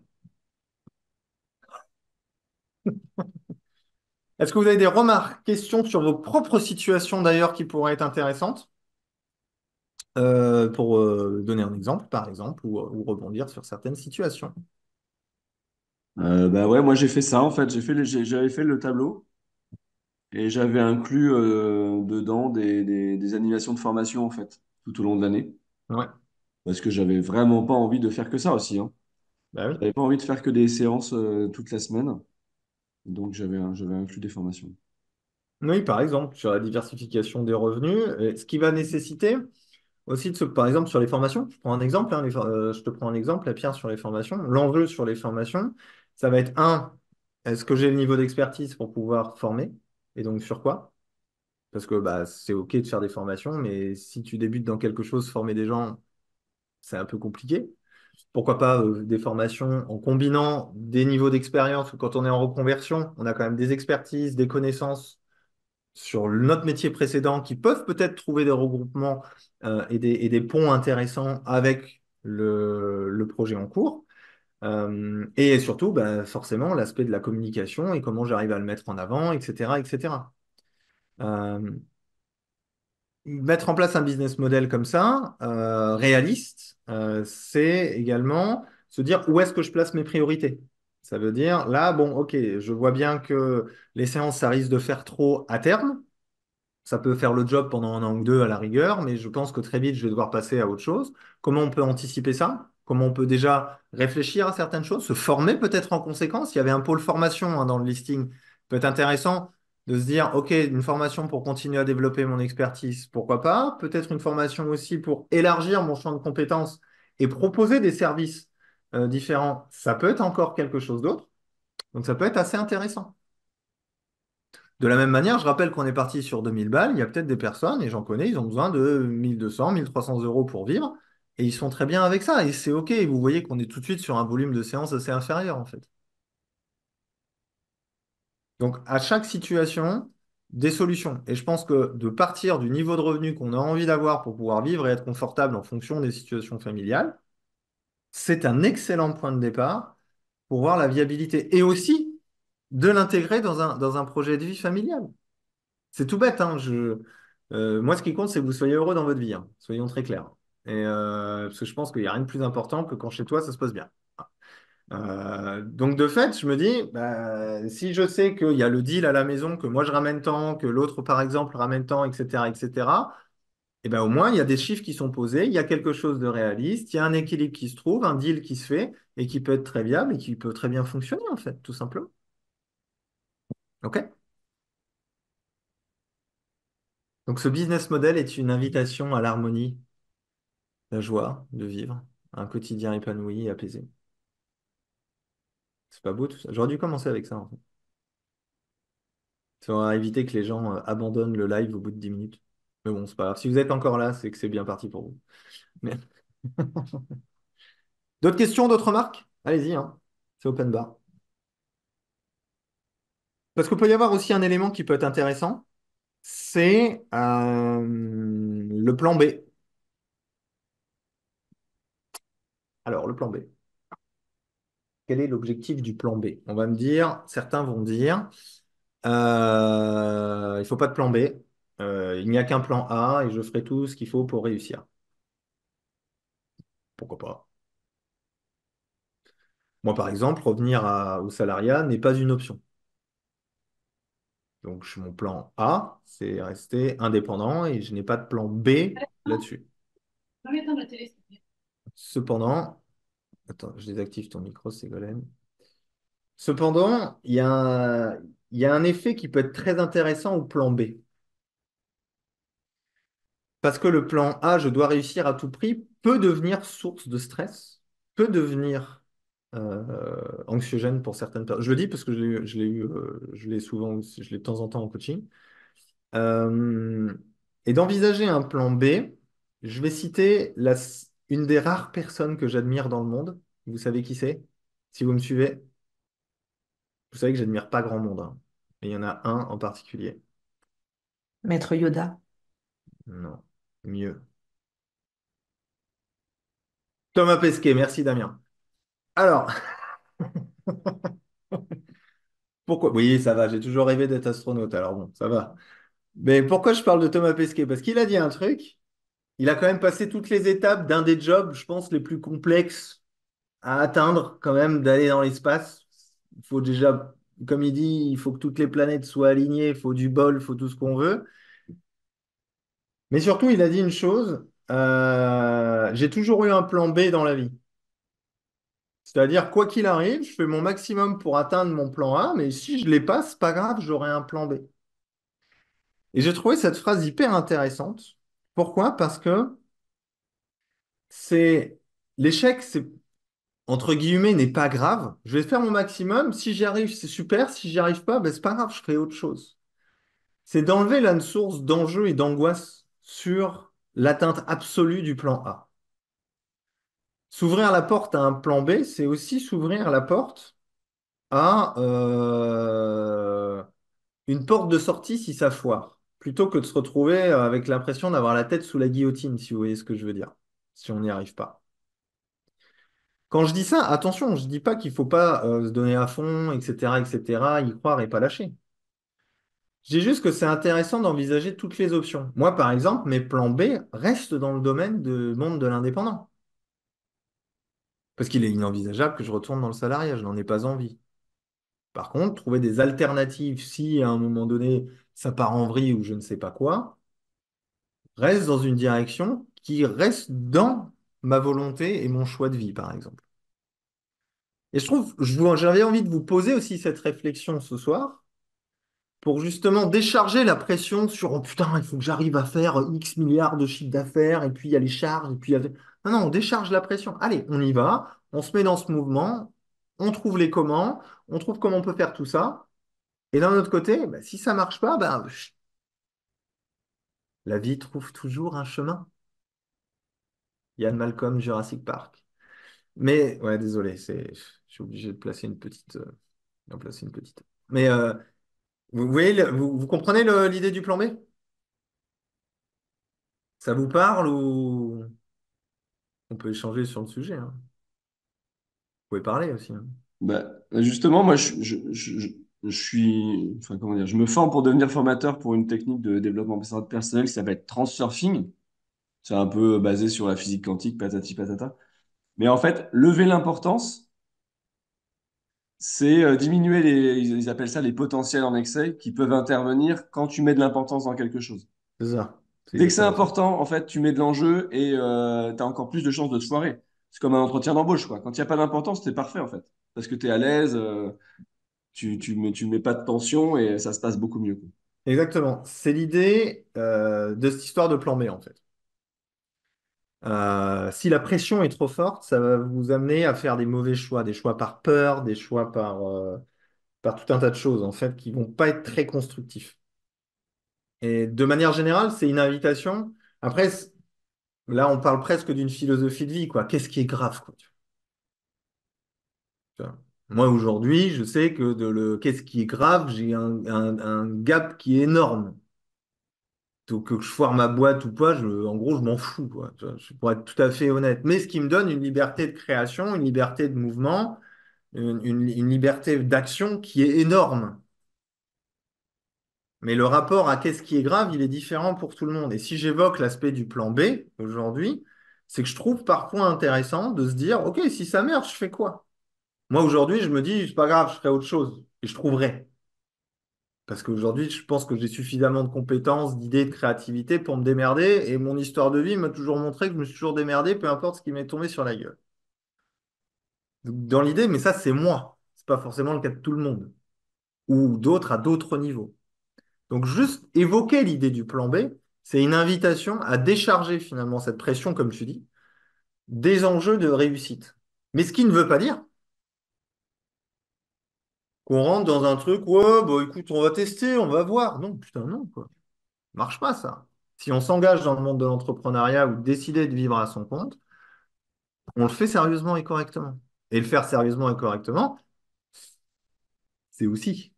[SPEAKER 1] Est-ce que vous avez des remarques, questions sur vos propres situations d'ailleurs qui pourraient être intéressantes pour donner un exemple, par exemple, ou rebondir sur certaines situations?
[SPEAKER 2] Bah ouais, moi j'ai fait ça en fait. J'avais fait le tableau et j'avais inclus dedans des animations de formation en fait, tout au long de l'année.
[SPEAKER 1] Ouais,
[SPEAKER 2] Parce que j'avais vraiment pas envie de faire que ça aussi, hein.
[SPEAKER 1] bah oui.
[SPEAKER 2] J'avais pas envie de faire que des séances toute la semaine. Donc j'avais inclus des formations.
[SPEAKER 1] Oui, par exemple, sur la diversification des revenus, ce qui va nécessiter aussi par exemple, sur les formations, je prends un exemple, hein, je te prends un exemple, la Pierre, sur les formations. L'enjeu sur les formations, ça va être un, est-ce que j'ai le niveau d'expertise pour pouvoir former? Et donc sur quoi? Parce que bah, c'est OK de faire des formations, mais si tu débutes dans quelque chose, former des gens, c'est un peu compliqué. Pourquoi pas des formations en combinant des niveaux d'expérience, parce que quand on est en reconversion, on a quand même des expertises, des connaissances sur notre métier précédent qui peuvent peut-être trouver des regroupements et des ponts intéressants avec le projet en cours. Et surtout, bah, forcément, l'aspect de la communication et comment j'arrive à le mettre en avant, etc., etc. Euh, Mettre en place un business model comme ça, réaliste, c'est également se dire où est-ce que je place mes priorités. Ça veut dire, là, bon, ok, je vois bien que les séances, ça risque de faire trop à terme. Ça peut faire le job pendant un an ou deux à la rigueur, mais je pense que très vite, je vais devoir passer à autre chose. Comment on peut anticiper ça? Comment on peut déjà réfléchir à certaines choses, se former peut-être en conséquence? Il y avait un pôle formation hein, dans le listing. Peut être intéressant de se dire, OK, une formation pour continuer à développer mon expertise, pourquoi pas? Peut-être une formation aussi pour élargir mon champ de compétences et proposer des services différents. Ça peut être encore quelque chose d'autre. Donc ça peut être assez intéressant. De la même manière, je rappelle qu'on est parti sur 2000 balles. Il y a peut-être des personnes, et j'en connais, ils ont besoin de 1200, 1300 euros pour vivre, et ils sont très bien avec ça, et c'est OK. Vous voyez qu'on est tout de suite sur un volume de séance assez inférieur, en fait. Donc, à chaque situation, des solutions. Et je pense que de partir du niveau de revenu qu'on a envie d'avoir pour pouvoir vivre et être confortable en fonction des situations familiales, c'est un excellent point de départ pour voir la viabilité, et aussi de l'intégrer dans un projet de vie familial. C'est tout bête, hein. Moi, ce qui compte, c'est que vous soyez heureux dans votre vie, hein. Soyons très clairs. Parce que je pense qu'il n'y a rien de plus important que quand chez toi, ça se passe bien. Donc, de fait, je me dis, bah, si je sais qu'il y a le deal à la maison, que moi je ramène tant, que l'autre, par exemple, ramène tant, etc., etc., et ben, au moins, il y a des chiffres qui sont posés, il y a quelque chose de réaliste, il y a un équilibre qui se trouve, un deal qui se fait et qui peut être très viable et qui peut très bien fonctionner, en fait, tout simplement. OK? Donc, ce business model est une invitation à l'harmonie, la joie de vivre, un quotidien épanoui et apaisé. C'est pas beau tout ça. J'aurais dû commencer avec ça, en fait. Ça aurait évité que les gens abandonnent le live au bout de 10 minutes. Mais bon, c'est pas grave. Si vous êtes encore là, c'est que c'est bien parti pour vous. Mais- D'autres questions, d'autres remarques? Allez-y, hein. C'est open bar. Parce qu'il peut y avoir aussi un élément qui peut être intéressant, c'est le plan B. Alors, le plan B. Quel est l'objectif du plan B? On va me dire, certains vont dire, il ne faut pas de plan B. Il n'y a qu'un plan A et je ferai tout ce qu'il faut pour réussir. Pourquoi pas? Moi, par exemple, revenir au salariat n'est pas une option. Donc, mon plan A, c'est rester indépendant et je n'ai pas de plan B là-dessus.
[SPEAKER 5] Non, mais attends, la télé, s'il te plaît.
[SPEAKER 1] Cependant, attends, je désactive ton micro, Ségolène. Cependant, il y a un effet qui peut être très intéressant au plan B. Parce que le plan A, je dois réussir à tout prix, peut devenir source de stress, peut devenir anxiogène pour certaines personnes. Je le dis parce que je l'ai souvent, je l'ai de temps en temps en coaching. Euh, et d'envisager un plan B, je vais citer une des rares personnes que j'admire dans le monde. Vous savez qui c'est? Si vous me suivez, vous savez que j'admire pas grand monde, hein. Mais il y en a un en particulier.
[SPEAKER 6] Maître Yoda.
[SPEAKER 1] Non, mieux. Thomas Pesquet, merci Damien. Alors, pourquoi? Oui, ça va, j'ai toujours rêvé d'être astronaute, alors bon, ça va. Mais pourquoi je parle de Thomas Pesquet? Parce qu'il a dit un truc, il a quand même passé toutes les étapes d'un des jobs, je pense, les plus complexes à atteindre, quand même, d'aller dans l'espace. Il faut déjà, comme il dit, il faut que toutes les planètes soient alignées, il faut du bol, il faut tout ce qu'on veut. Mais surtout, il a dit une chose, j'ai toujours eu un plan B dans la vie. C'est-à-dire, quoi qu'il arrive, je fais mon maximum pour atteindre mon plan A, mais si je ne l'ai pas, c'est pas grave, j'aurai un plan B. Et j'ai trouvé cette phrase hyper intéressante. Pourquoi? Parce que c'est l'échec, c'est entre guillemets, n'est pas grave. Je vais faire mon maximum. Si j'y arrive, c'est super. Si j'y arrive pas, ben, c'est pas grave, je ferai autre chose. C'est d'enlever là une source d'enjeu et d'angoisse sur l'atteinte absolue du plan A. S'ouvrir la porte à un plan B, c'est aussi s'ouvrir la porte à une porte de sortie si ça foire, plutôt que de se retrouver avec l'impression d'avoir la tête sous la guillotine, si vous voyez ce que je veux dire, si on n'y arrive pas. Quand je dis ça, attention, je dis pas qu'il faut pas se donner à fond, etc., etc., y croire et pas lâcher. Je dis juste que c'est intéressant d'envisager toutes les options. Moi, par exemple, mes plans B restent dans le domaine du monde de l'indépendant. Parce qu'il est inenvisageable que je retourne dans le salariat, je n'en ai pas envie. Par contre, trouver des alternatives si à un moment donné ça part en vrille ou je ne sais pas quoi, reste dans une direction qui reste dans ma volonté et mon choix de vie, par exemple. Et je trouve, j'avais envie de vous poser aussi cette réflexion ce soir pour justement décharger la pression sur oh putain, il faut que j'arrive à faire X milliards de chiffre d'affaires, et puis il y a les charges, et puis il y a... Non, non, on décharge la pression. Allez, on y va, on se met dans ce mouvement, on trouve les comment, on trouve comment on peut faire tout ça. Et d'un autre côté, bah, si ça marche pas, bah, la vie trouve toujours un chemin. Yann Malcolm, Jurassic Park. Mais, ouais, désolé, je suis obligé de placer une petite... d'en placer une petite. Mais vous voyez, vous comprenez l'idée du plan B? Ça vous parle ou... On peut échanger sur le sujet, hein. Vous pouvez parler aussi, hein.
[SPEAKER 2] Bah, justement, moi, je suis, enfin, comment dire, je me forme pour devenir formateur pour une technique de développement personnel qui s'appelle transurfing. C'est un peu basé sur la physique quantique, patati patata. Mais en fait, lever l'importance, c'est diminuer ils appellent ça les potentiels en excès qui peuvent intervenir quand tu mets de l'importance dans quelque chose.
[SPEAKER 1] C'est ça. C'est
[SPEAKER 2] Dès que c'est
[SPEAKER 1] exactement ça.
[SPEAKER 2] important, en fait, tu mets de l'enjeu et tu as encore plus de chances de te foirer. C'est comme un entretien d'embauche, quoi. Quand il n'y a pas d'importance, c'est parfait, en fait. Parce que tu es à l'aise, tu mets pas de tension et ça se passe beaucoup mieux, quoi.
[SPEAKER 1] Exactement. C'est l'idée de cette histoire de plan B, en fait. Si la pression est trop forte, ça va vous amener à faire des choix par peur, des choix par tout un tas de choses, en fait, qui vont pas être très constructifs. Et de manière générale, c'est une invitation. Après, là, on parle presque d'une philosophie de vie, quoi. Qu'est-ce qui est grave, quoi, tu vois. Moi, aujourd'hui, je sais que qu'est-ce qui est grave, j'ai un gap qui est énorme. Donc, que je foire ma boîte ou pas, en gros, je m'en fous, quoi. Tu vois, pour être tout à fait honnête. Mais ce qui me donne une liberté de création, une liberté de mouvement, une liberté d'action qui est énorme. Mais le rapport à qu'est-ce qui est grave, il est différent pour tout le monde. Et si j'évoque l'aspect du plan B aujourd'hui, c'est que je trouve parfois intéressant de se dire, OK, si ça meurt, je fais quoi? Moi, aujourd'hui, je me dis, c'est pas grave, je ferai autre chose. Et je trouverai. Parce qu'aujourd'hui, je pense que j'ai suffisamment de compétences, d'idées, de créativité pour me démerder. Et mon histoire de vie m'a toujours montré que je me suis toujours démerdé, peu importe ce qui m'est tombé sur la gueule. Donc, dans l'idée, mais ça, c'est moi. C'est pas forcément le cas de tout le monde. Ou d'autres à d'autres niveaux. Donc, juste évoquer l'idée du plan B, c'est une invitation à décharger finalement cette pression, comme tu dis, des enjeux de réussite. Mais ce qui ne veut pas dire qu'on rentre dans un truc, ouais, bah écoute, on va tester, on va voir. Non, putain, non, quoi. Marche pas ça. Si on s'engage dans le monde de l'entrepreneuriat ou décider de vivre à son compte, on le fait sérieusement et correctement. Et le faire sérieusement et correctement, c'est aussi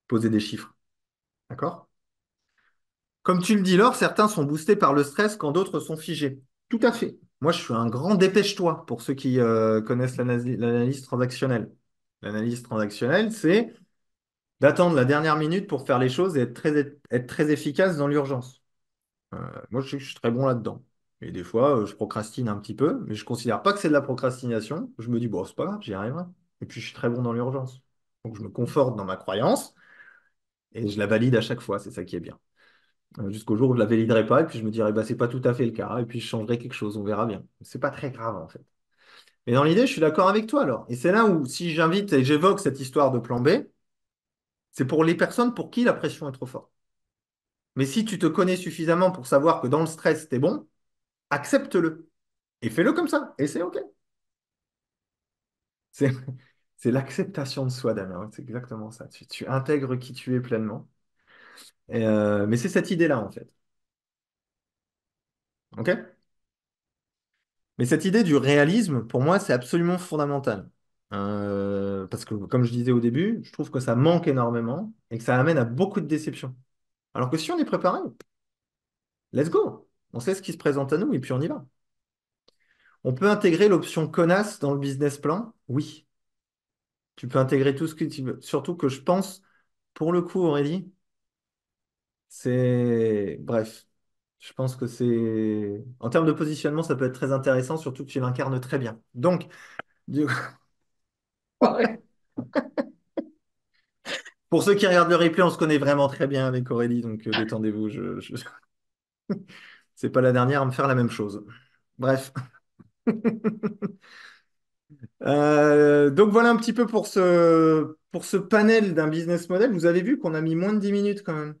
[SPEAKER 1] poser des chiffres. D'accord? Comme tu le dis, Laure, certains sont boostés par le stress quand d'autres sont figés. Tout à fait. Moi, je suis un grand dépêche-toi pour ceux qui connaissent l'analyse transactionnelle. L'analyse transactionnelle, c'est d'attendre la dernière minute pour faire les choses et être très efficace dans l'urgence. Moi, je sais que je suis très bon là-dedans. Et des fois, je procrastine un petit peu, mais je ne considère pas que c'est de la procrastination. Je me dis, bon, c'est pas grave, j'y arriverai. Et puis, je suis très bon dans l'urgence. Donc, je me conforte dans ma croyance et je la valide à chaque fois. C'est ça qui est bien. Jusqu'au jour où je la validerai pas, et puis je me dirai, bah, c'est pas tout à fait le cas, et puis je changerai quelque chose, on verra bien. C'est pas très grave, en fait. Mais dans l'idée, je suis d'accord avec toi, alors. Et c'est là où, si j'invite et j'évoque cette histoire de plan B, C'est pour les personnes pour qui la pression est trop forte. Mais si tu te connais suffisamment pour savoir que dans le stress, t'es bon, accepte-le. Et fais-le comme ça. Et c'est OK. C'est, c'est l'acceptation de soi, Damien. C'est exactement ça. Tu intègres qui tu es pleinement. Mais c'est cette idée-là, en fait. OK? Mais cette idée du réalisme, pour moi, c'est absolument fondamental. Parce que, comme je disais au début, je trouve que ça manque énormément et que ça amène à beaucoup de déceptions. Alors que si on est préparé, let's go. On sait ce qui se présente à nous et puis on y va. On peut intégrer l'option connasse dans le business plan? Oui. Tu peux intégrer tout ce que tu veux. Surtout que je pense, pour le coup, Aurélie, c'est... Bref, je pense que c'est... En termes de positionnement, ça peut être très intéressant, surtout que tu l'incarnes très bien. Donc, du- pour ceux qui regardent le replay, on se connaît vraiment très bien avec Aurélie, donc détendez-vous. C'est pas la dernière à me faire la même chose. Bref. Donc voilà un petit peu pour ce panel d'un business model. Vous avez vu qu'on a mis moins de 10 minutes quand même.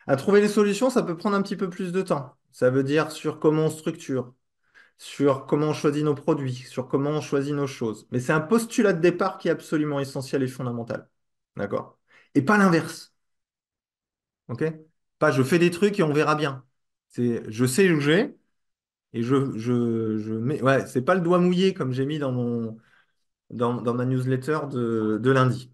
[SPEAKER 1] À trouver les solutions, ça peut prendre un petit peu plus de temps. Ça veut dire sur comment on structure, sur comment on choisit nos produits, sur comment on choisit nos choses. Mais c'est un postulat de départ qui est absolument essentiel et fondamental. D'accord? Et pas l'inverse. OK? Pas je fais des trucs et on verra bien. C'est je sais où j'ai et je mets. Ouais, c'est pas le doigt mouillé comme j'ai mis dans ma newsletter de lundi.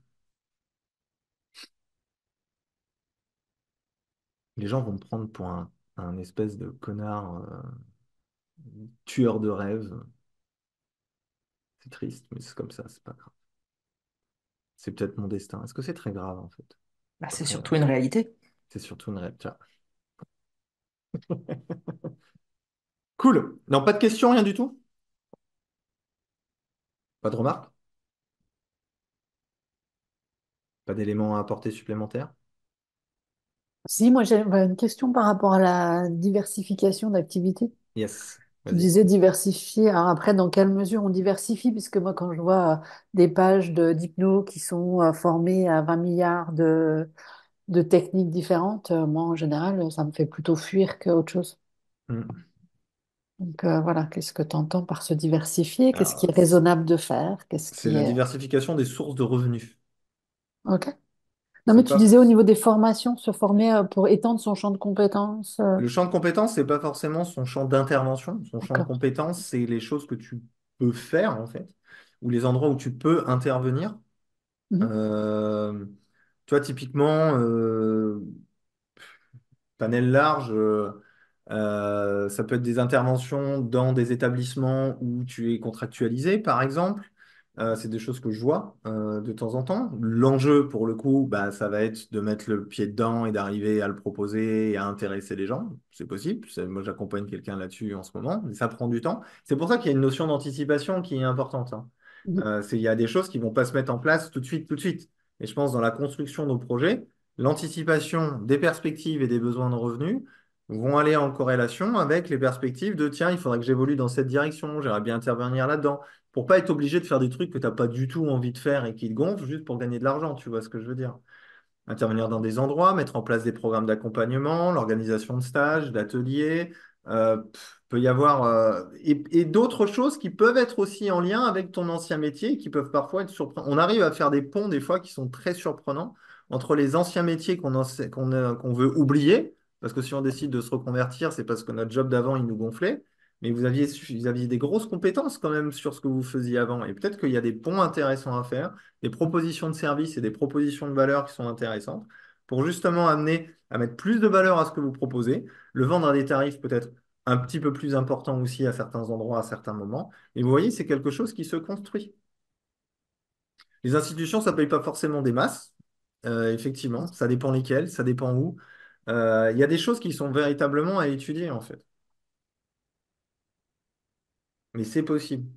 [SPEAKER 1] Les gens vont me prendre pour un espèce de connard tueur de rêves. C'est triste, mais c'est comme ça, c'est pas grave. C'est peut-être mon destin. Est-ce que c'est très grave en fait?
[SPEAKER 6] Bah,
[SPEAKER 1] Pas
[SPEAKER 6] c'est
[SPEAKER 1] très
[SPEAKER 6] surtout
[SPEAKER 1] grave.
[SPEAKER 6] une réalité.
[SPEAKER 1] C'est surtout une rêve. Tiens. Cool. Non, pas de questions, rien du tout? Pas de remarques? Pas d'éléments à apporter supplémentaires?
[SPEAKER 7] Si, moi j'ai une question par rapport à la diversification d'activités.
[SPEAKER 1] Yes.
[SPEAKER 7] Tu
[SPEAKER 1] Vas-y.
[SPEAKER 7] disais diversifier. Alors après, dans quelle mesure on diversifie? Puisque moi, quand je vois des pages d'hypno qui sont formées à 20 milliards de techniques différentes, moi, en général, ça me fait plutôt fuir qu'autre chose.
[SPEAKER 1] Hmm.
[SPEAKER 7] Donc voilà, qu'est-ce que tu entends par se diversifier? Qu'est-ce qui
[SPEAKER 1] Alors,
[SPEAKER 7] est raisonnable de faire? Qu'est-ce
[SPEAKER 1] c'est
[SPEAKER 7] qui
[SPEAKER 1] la
[SPEAKER 7] est...
[SPEAKER 1] diversification des sources de revenus.
[SPEAKER 7] OK. Non, mais
[SPEAKER 1] C'est
[SPEAKER 7] tu
[SPEAKER 1] pas
[SPEAKER 7] disais au niveau des formations, se former pour étendre son champ de compétences.
[SPEAKER 1] Le champ de compétences, c'est pas forcément son champ d'intervention. Son champ de
[SPEAKER 7] D'accord.
[SPEAKER 1] compétences, c'est les choses que tu peux faire, en fait, ou les endroits où tu peux intervenir.
[SPEAKER 7] Mhm.
[SPEAKER 1] Euh, Tu vois, typiquement, panel large, ça peut être des interventions dans des établissements où tu es contractualisé, par exemple. C'est des choses que je vois de temps en temps. L'enjeu, pour le coup, bah, ça va être de mettre le pied dedans et d'arriver à le proposer et à intéresser les gens. C'est possible. Moi, j'accompagne quelqu'un là-dessus en ce moment, mais ça prend du temps. C'est pour ça qu'il y a une notion d'anticipation qui est importante, hein.
[SPEAKER 7] Mhm.
[SPEAKER 1] Il y a des choses qui vont pas se mettre en place tout de suite, tout de suite. Et je pense dans la construction de nos projets, l'anticipation des perspectives et des besoins de revenus vont aller en corrélation avec les perspectives de tiens, il faudrait que j'évolue dans cette direction, j'aimerais bien intervenir là-dedans, pour pas être obligé de faire des trucs que tu n'as pas du tout envie de faire et qui te gonflent juste pour gagner de l'argent, tu vois ce que je veux dire? Intervenir dans des endroits, mettre en place des programmes d'accompagnement, l'organisation de stages, d'ateliers, peut y avoir et d'autres choses qui peuvent être aussi en lien avec ton ancien métier, qui peuvent parfois être surprenants. On arrive à faire des ponts des fois qui sont très surprenants entre les anciens métiers qu'on veut oublier, parce que si on décide de se reconvertir, c'est parce que notre job d'avant, il nous gonflait. Mais vous aviez des grosses compétences quand même sur ce que vous faisiez avant. Et peut-être qu'il y a des ponts intéressants à faire, des propositions de services et des propositions de valeur qui sont intéressantes pour justement amener à mettre plus de valeur à ce que vous proposez, le vendre à des tarifs peut-être un petit peu plus importants aussi à certains endroits, à certains moments. Et vous voyez, c'est quelque chose qui se construit. Les institutions, ça ne paye pas forcément des masses. Effectivement, ça dépend lesquelles, ça dépend où. Il y a des choses qui sont véritablement à étudier en fait. Mais c'est possible.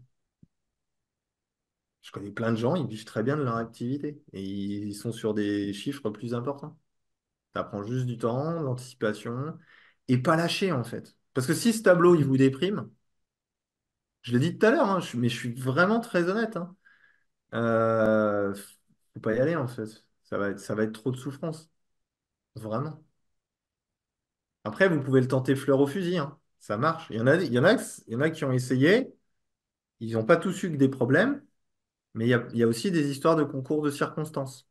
[SPEAKER 1] Je connais plein de gens, ils vivent très bien de leur activité et ils sont sur des chiffres plus importants. Ça prend juste du temps, de l'anticipation, et pas lâcher en fait. Parce que si ce tableau, il vous déprime, je l'ai dit tout à l'heure, hein, mais je suis vraiment très honnête, hein, euh, Faut pas y aller, en fait. Ça va être trop de souffrance. Vraiment. Après, vous pouvez le tenter fleur au fusil, hein. Ça marche. Il y en a qui ont essayé. Ils n'ont pas tous eu que des problèmes. Mais il y a aussi des histoires de concours de circonstances.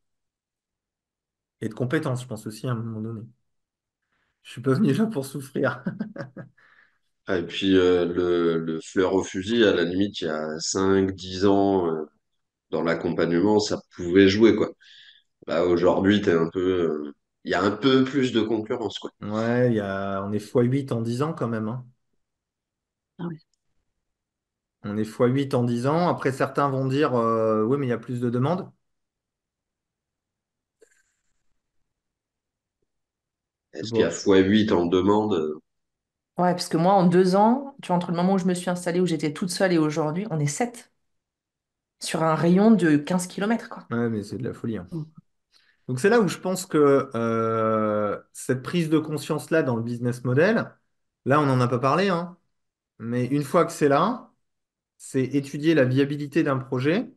[SPEAKER 1] Et de compétences, je pense aussi, à un moment donné. Je suis pas venu là pour souffrir.
[SPEAKER 4] Ah, et puis le fleur au fusil, à la limite, il y a 5 10 ans, dans l'accompagnement, ça pouvait jouer, quoi. Là, aujourd'hui, il y a un peu plus de concurrence, quoi.
[SPEAKER 1] Ouais, on est x8 en 10 ans quand même, hein.
[SPEAKER 7] Ah oui.
[SPEAKER 1] On est x8 en 10 ans. Après, certains vont dire, oui, mais il y a plus de demandes. Je sais
[SPEAKER 4] Est-ce qu'il y a
[SPEAKER 1] pas.
[SPEAKER 4] x8 en demande?
[SPEAKER 6] Ouais, parce que moi, en 2 ans, tu vois, entre le moment où je me suis installée, où j'étais toute seule et aujourd'hui, on est 7 sur un rayon de 15 kilomètres, quoi.
[SPEAKER 1] Ouais, mais c'est de la folie, hein.
[SPEAKER 7] Mm.
[SPEAKER 1] Donc c'est là où je pense que cette prise de conscience-là dans le business model, là, on n'en a pas parlé, hein, mais une fois que c'est là, c'est étudier la viabilité d'un projet.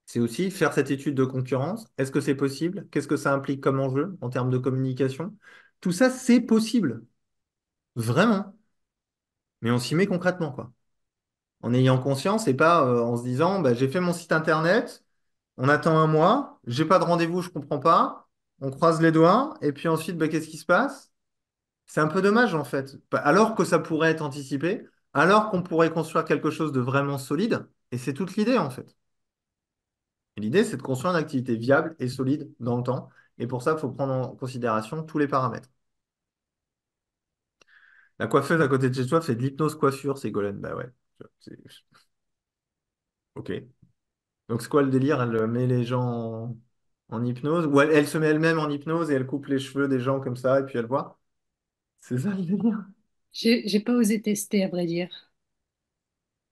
[SPEAKER 1] C'est aussi faire cette étude de concurrence. Est-ce que c'est possible? Qu'est-ce que ça implique comme enjeu en termes de communication? Tout ça, c'est possible. Vraiment. Mais on s'y met concrètement, quoi. En ayant conscience et pas en se disant, bah, j'ai fait mon site internet, on attend un mois, j'ai pas de rendez-vous, je comprends pas, on croise les doigts, et puis ensuite, bah, qu'est-ce qui se passe? C'est un peu dommage, en fait. Alors que ça pourrait être anticipé, alors qu'on pourrait construire quelque chose de vraiment solide, et c'est toute l'idée, en fait. Et l'idée, c'est de construire une activité viable et solide dans le temps. Et pour ça, il faut prendre en considération tous les paramètres. La coiffeuse à côté de chez toi fait de l'hypnose coiffure, Ségolène. Bah ouais. C'est- Ok. Donc c'est quoi le délire? Elle met les gens en hypnose? Ou elle se met elle-même en hypnose et elle coupe les cheveux des gens comme ça et puis elle voit? C'est ça le délire?
[SPEAKER 3] J'ai pas osé tester, à vrai dire.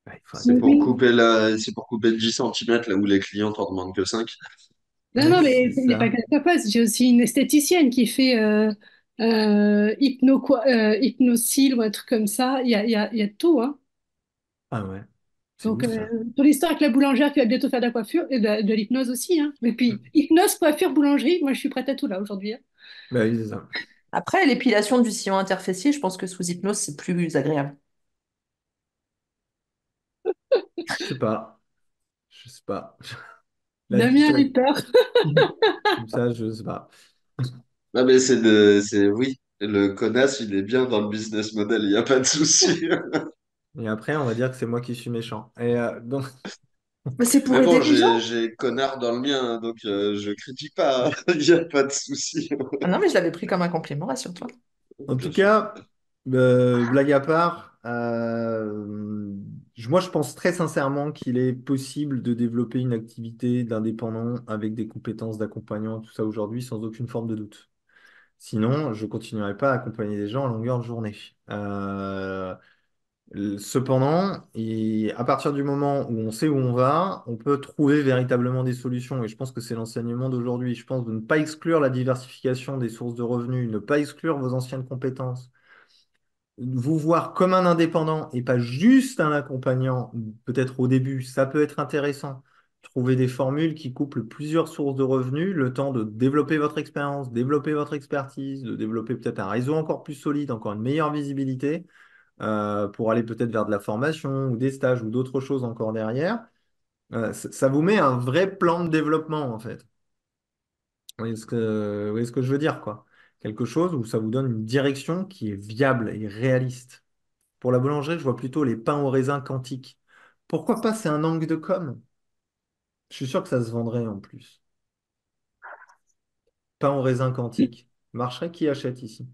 [SPEAKER 1] Ouais, il faut
[SPEAKER 4] C'est
[SPEAKER 3] Mais
[SPEAKER 1] attendre.
[SPEAKER 4] pour
[SPEAKER 3] oui.
[SPEAKER 4] couper c'est pour couper 10 centimètres là où les clients t'en demandent que 5.
[SPEAKER 3] Non,
[SPEAKER 1] Ouais,
[SPEAKER 3] non,
[SPEAKER 1] c'est
[SPEAKER 3] mais ce n'est pas
[SPEAKER 1] ça.
[SPEAKER 3] qu'à sa place. J'ai aussi une esthéticienne qui fait hypnocile ou un truc comme ça. Il y a tout, hein.
[SPEAKER 1] Ah ouais. C'est
[SPEAKER 3] Donc,
[SPEAKER 1] ouf ça.
[SPEAKER 3] pour l'histoire avec la boulangère qui va bientôt faire de la coiffure et de l'hypnose aussi, hein. Et puis, hypnose, coiffure, boulangerie, moi, je suis prête à tout là aujourd'hui, hein.
[SPEAKER 1] Bah oui, c'est ça.
[SPEAKER 6] Après, l'épilation du sillon interfessier, je pense que sous hypnose, c'est plus agréable.
[SPEAKER 1] Je sais pas. Je sais pas. La
[SPEAKER 3] Damien a
[SPEAKER 1] question.
[SPEAKER 3] eu peur.
[SPEAKER 1] Ça, je sais pas.
[SPEAKER 4] Ah mais oui, le connasse, il est bien dans le business model, il n'y a pas de souci.
[SPEAKER 1] Et après, on va dire que c'est moi qui suis méchant. Et donc,
[SPEAKER 6] Mais c'est pour
[SPEAKER 4] Mais bon,
[SPEAKER 6] aider les
[SPEAKER 4] j'ai
[SPEAKER 6] gens.
[SPEAKER 4] j'ai connard dans le mien, hein, donc je critique pas, hein. Il n'y a pas de souci.
[SPEAKER 6] Ah non, mais je l'avais pris comme un compliment, rassure-toi.
[SPEAKER 1] en
[SPEAKER 4] Bien
[SPEAKER 1] tout
[SPEAKER 4] sûr.
[SPEAKER 1] cas, blague à part, moi je pense très sincèrement qu'il est possible de développer une activité d'indépendant avec des compétences d'accompagnant, tout ça aujourd'hui, sans aucune forme de doute. Sinon, je ne continuerai pas à accompagner des gens à longueur de journée. Cependant, à partir du moment où on sait où on va, on peut trouver véritablement des solutions. Et je pense que c'est l'enseignement d'aujourd'hui. Je pense de ne pas exclure la diversification des sources de revenus, ne pas exclure vos anciennes compétences, vous voir comme un indépendant et pas juste un accompagnant, peut-être au début, ça peut être intéressant. Trouver des formules qui couplent plusieurs sources de revenus, le temps de développer votre expérience, développer votre expertise, de développer peut-être un réseau encore plus solide, encore une meilleure visibilité, pour aller peut-être vers de la formation ou des stages ou d'autres choses encore derrière. Ça vous met un vrai plan de développement, en fait. Vous voyez ce que je veux dire, quoi? Quelque chose où ça vous donne une direction qui est viable et réaliste. Pour la boulangerie, je vois plutôt les pains au raisin quantiques. Pourquoi pas? C'est un angle de com. Je suis sûr que ça se vendrait en plus. Pain au raisin quantique. Marcherait qui achète ici?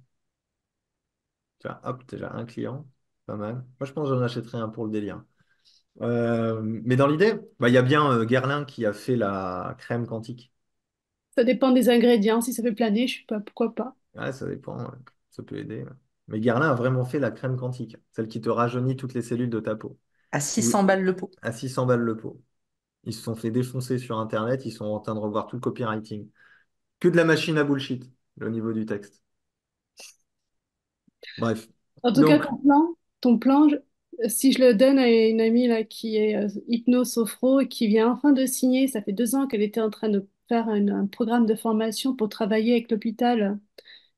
[SPEAKER 1] Tu vois, hop, déjà un client. Pas mal. Moi, je pense que j'en achèterais un pour le délire. Mais dans l'idée, bah, il y a bien Guerlain qui a fait la crème quantique.
[SPEAKER 3] Ça dépend des ingrédients. Si ça fait planer, je sais pas, pourquoi pas.
[SPEAKER 1] Ouais, ça dépend. Ça peut aider. Ouais. Mais Guerlain a vraiment fait la crème quantique. Celle qui te rajeunit toutes les cellules de ta peau.
[SPEAKER 6] À
[SPEAKER 1] Ou
[SPEAKER 6] 600 balles le pot.
[SPEAKER 1] à 600 balles le pot. Ils se sont fait défoncer sur Internet. Ils sont en train de revoir tout le copywriting. Que de la machine à bullshit au niveau du texte. Bref.
[SPEAKER 3] En tout cas,
[SPEAKER 1] Donc,
[SPEAKER 3] ton plan, si je le donne à une amie là, qui est hypno-sophro et qui vient enfin de signer, ça fait 2 ans qu'elle était en train de faire un programme de formation pour travailler avec l'hôpital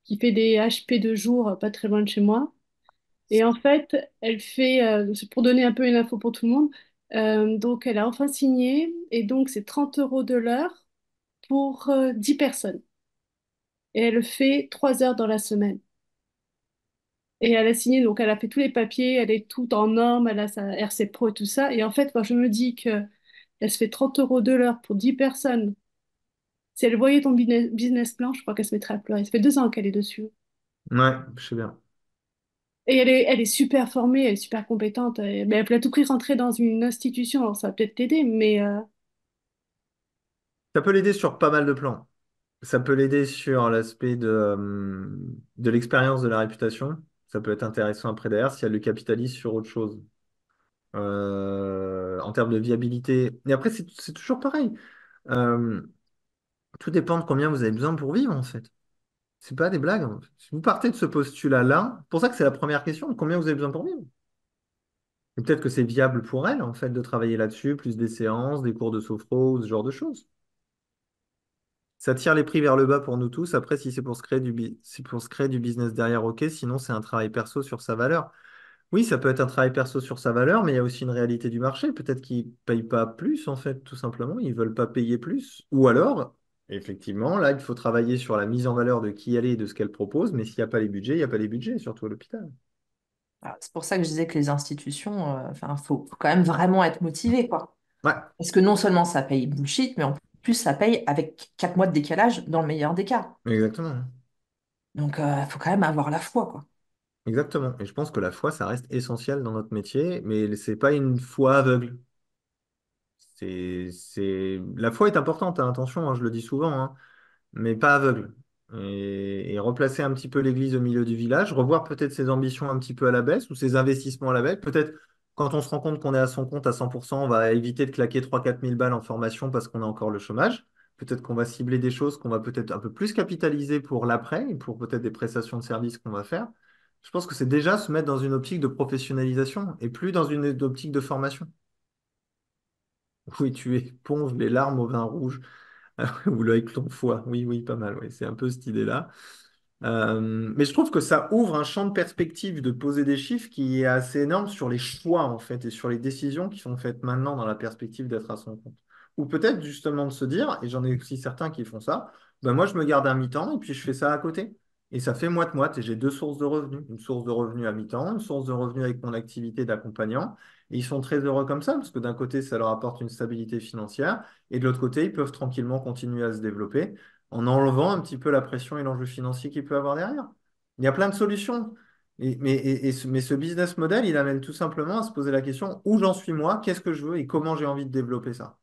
[SPEAKER 3] qui fait des HP de jour pas très loin de chez moi. Et en fait, elle fait, c'est pour donner un peu une info pour tout le monde, donc elle a enfin signé et donc c'est 30 euros de l'heure pour 10 personnes. Et elle le fait 3 heures dans la semaine. Et elle a signé, donc elle a fait tous les papiers, elle est toute en norme, elle a sa RC Pro et tout ça. Et en fait, quand je me dis que elle se fait 30 euros de l'heure pour 10 personnes, si elle voyait ton business plan, je crois qu'elle se mettrait à pleurer. Ça fait 2 ans qu'elle est dessus.
[SPEAKER 1] Ouais, je sais bien.
[SPEAKER 3] Et elle est super formée, elle est super compétente. Mais elle peut à tout prix rentrer dans une institution, alors ça va peut-être t'aider, mais
[SPEAKER 1] Ça peut l'aider sur pas mal de plans. Ça peut l'aider sur l'aspect de l'expérience de la réputation. Ça peut être intéressant après derrière si elle le capitalise sur autre chose. En termes de viabilité. Et après, c'est toujours pareil. Euh, Tout dépend de combien vous avez besoin pour vivre, en fait. C'est pas des blagues, en fait. Si vous partez de ce postulat-là, c'est pour ça que c'est la première question, combien vous avez besoin pour vivre? Et peut-être que c'est viable pour elle, en fait, de travailler là-dessus, plus des séances, des cours de sophro, ce genre de choses. Ça tire les prix vers le bas pour nous tous. Après, si c'est pour se créer si pour se créer du business derrière, ok. Sinon, c'est un travail perso sur sa valeur. Oui, ça peut être un travail perso sur sa valeur, mais il y a aussi une réalité du marché. Peut-être qu'ils ne payent pas plus, en fait, tout simplement. Ils ne veulent pas payer plus. Ou alors, effectivement, là, il faut travailler sur la mise en valeur de qui elle est et de ce qu'elle propose. Mais s'il n'y a pas les budgets, il n'y a pas les budgets, surtout à l'hôpital.
[SPEAKER 6] Alors, c'est pour ça que je disais que les institutions, enfin, faut quand même vraiment être motivé, quoi.
[SPEAKER 1] Ouais,
[SPEAKER 6] Parce que non seulement ça paye bullshit, mais en plus ça paye avec 4 mois de décalage dans le meilleur des cas.
[SPEAKER 1] exactement.
[SPEAKER 6] Donc, il faut quand même avoir la foi, quoi.
[SPEAKER 1] Exactement. Et je pense que la foi, ça reste essentiel dans notre métier, mais c'est pas une foi aveugle. La foi est importante, hein, attention, hein, je le dis souvent, hein, mais pas aveugle. Et replacer un petit peu l'église au milieu du village, revoir peut-être ses ambitions un petit peu à la baisse ou ses investissements à la baisse. Peut-être quand on se rend compte qu'on est à son compte à 100%, on va éviter de claquer 3 000 à 4 000 balles en formation parce qu'on a encore le chômage. Peut-être qu'on va cibler des choses qu'on va peut-être un peu plus capitaliser pour l'après et pour peut-être des prestations de services qu'on va faire. Je pense que c'est déjà se mettre dans une optique de professionnalisation et plus dans une optique de formation. Oui, tu éponges les larmes au vin rouge. Ou avec ton foie. Oui, oui, pas mal. Oui, c'est un peu cette idée-là. Mais je trouve que ça ouvre un champ de perspective de poser des chiffres qui est assez énorme sur les choix, en fait, et sur les décisions qui sont faites maintenant dans la perspective d'être à son compte. Ou peut-être justement de se dire, et j'en ai aussi certains qui font ça, ben moi je me garde un mi-temps et puis je fais ça à côté. Et ça fait moite-moite et j'ai deux sources de revenus. Une source de revenus à mi-temps, une source de revenus avec mon activité d'accompagnant. Et ils sont très heureux comme ça, parce que d'un côté, ça leur apporte une stabilité financière, et de l'autre côté, ils peuvent tranquillement continuer à se développer en enlevant un petit peu la pression et l'enjeu financier qu'il peut avoir derrière. Il y a plein de solutions. Mais ce business model, il amène tout simplement à se poser la question, où j'en suis moi, qu'est-ce que je veux et comment j'ai envie de développer ça.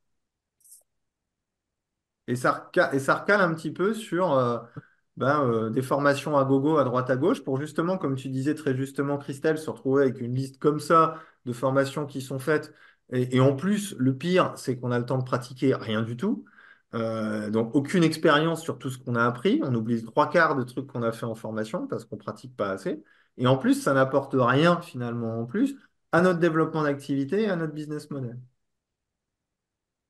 [SPEAKER 1] Et ça recale un petit peu sur des formations à gogo à droite à gauche pour justement, comme tu disais très justement, Christelle, se retrouver avec une liste comme ça de formations qui sont faites. Et en plus, le pire, c'est qu'on a le temps de pratiquer rien du tout. Donc, aucune expérience sur tout ce qu'on a appris. On oublie trois quarts de trucs qu'on a fait en formation parce qu'on pratique pas assez. Et en plus, ça n'apporte rien finalement en plus à notre développement d'activité et à notre business model.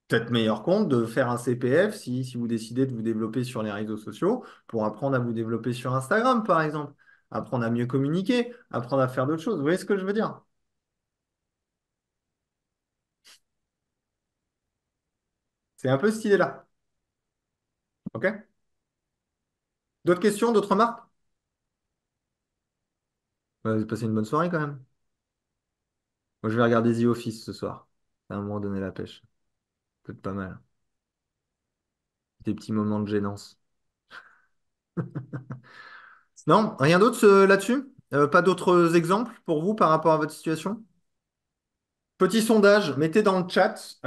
[SPEAKER 1] Peut-être meilleur compte de faire un CPF si vous décidez de vous développer sur les réseaux sociaux pour apprendre à vous développer sur Instagram, par exemple. Apprendre à mieux communiquer, apprendre à faire d'autres choses. Vous voyez ce que je veux dire? C'est un peu cette idée-là. OK? D'autres questions, d'autres remarques? Vous avez passé une bonne soirée quand même. Moi, je vais regarder The Office ce soir. Ça va un moment donné la pêche. Peut-être pas mal. Des petits moments de gênance. Non, rien d'autre là-dessus? Pas d'autres exemples pour vous par rapport à votre situation? Petit sondage, mettez dans le chat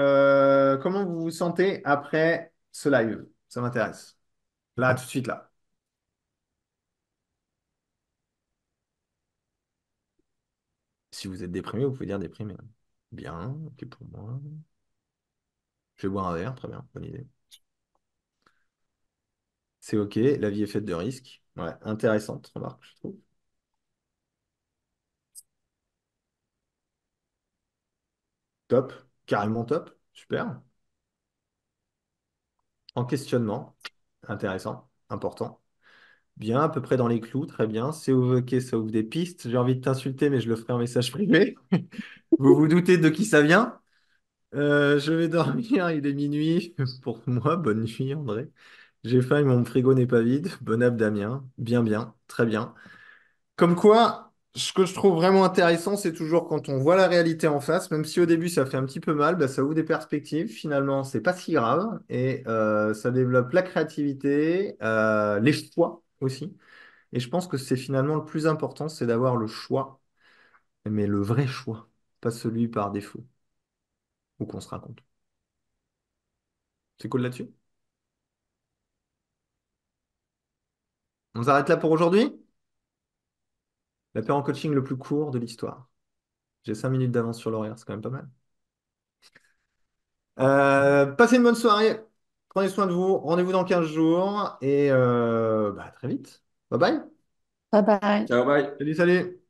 [SPEAKER 1] comment vous vous sentez après ce live. Ça m'intéresse. Là, tout de suite, là. Si vous êtes déprimé, vous pouvez dire déprimé. Bien, ok pour moi. Je vais boire un verre, très bien, bonne idée. C'est ok, la vie est faite de risques. Ouais, intéressante remarque, je trouve. Top, carrément top, super. en questionnement. Intéressant, important. Bien, à peu près dans les clous, très bien. C'est ok, ça ouvre des pistes. J'ai envie de t'insulter, mais je le ferai en message privé. Vous vous doutez de qui ça vient? Je vais dormir, il est minuit. Pour moi, bonne nuit, André. J'ai faim et mon frigo n'est pas vide. Bon app, Damien. Bien, bien, très bien. Comme quoi, ce que je trouve vraiment intéressant, c'est toujours quand on voit la réalité en face, même si au début ça fait un petit peu mal, bah, ça ouvre des perspectives. Finalement, c'est pas si grave et ça développe la créativité, les choix aussi. Et je pense que c'est finalement le plus important, c'est d'avoir le choix, mais le vrai choix, pas celui par défaut ou qu'on se raconte. C'est cool là-dessus? On s'arrête là pour aujourd'hui? L'apéro coaching le plus court de l'histoire. J'ai 5 minutes d'avance sur l'horaire, c'est quand même pas mal. Passez une bonne soirée. Prenez soin de vous. Rendez-vous dans 15 jours et bah, à très vite. Bye bye.
[SPEAKER 7] Bye bye.
[SPEAKER 2] Ciao, bye.
[SPEAKER 1] Salut, salut.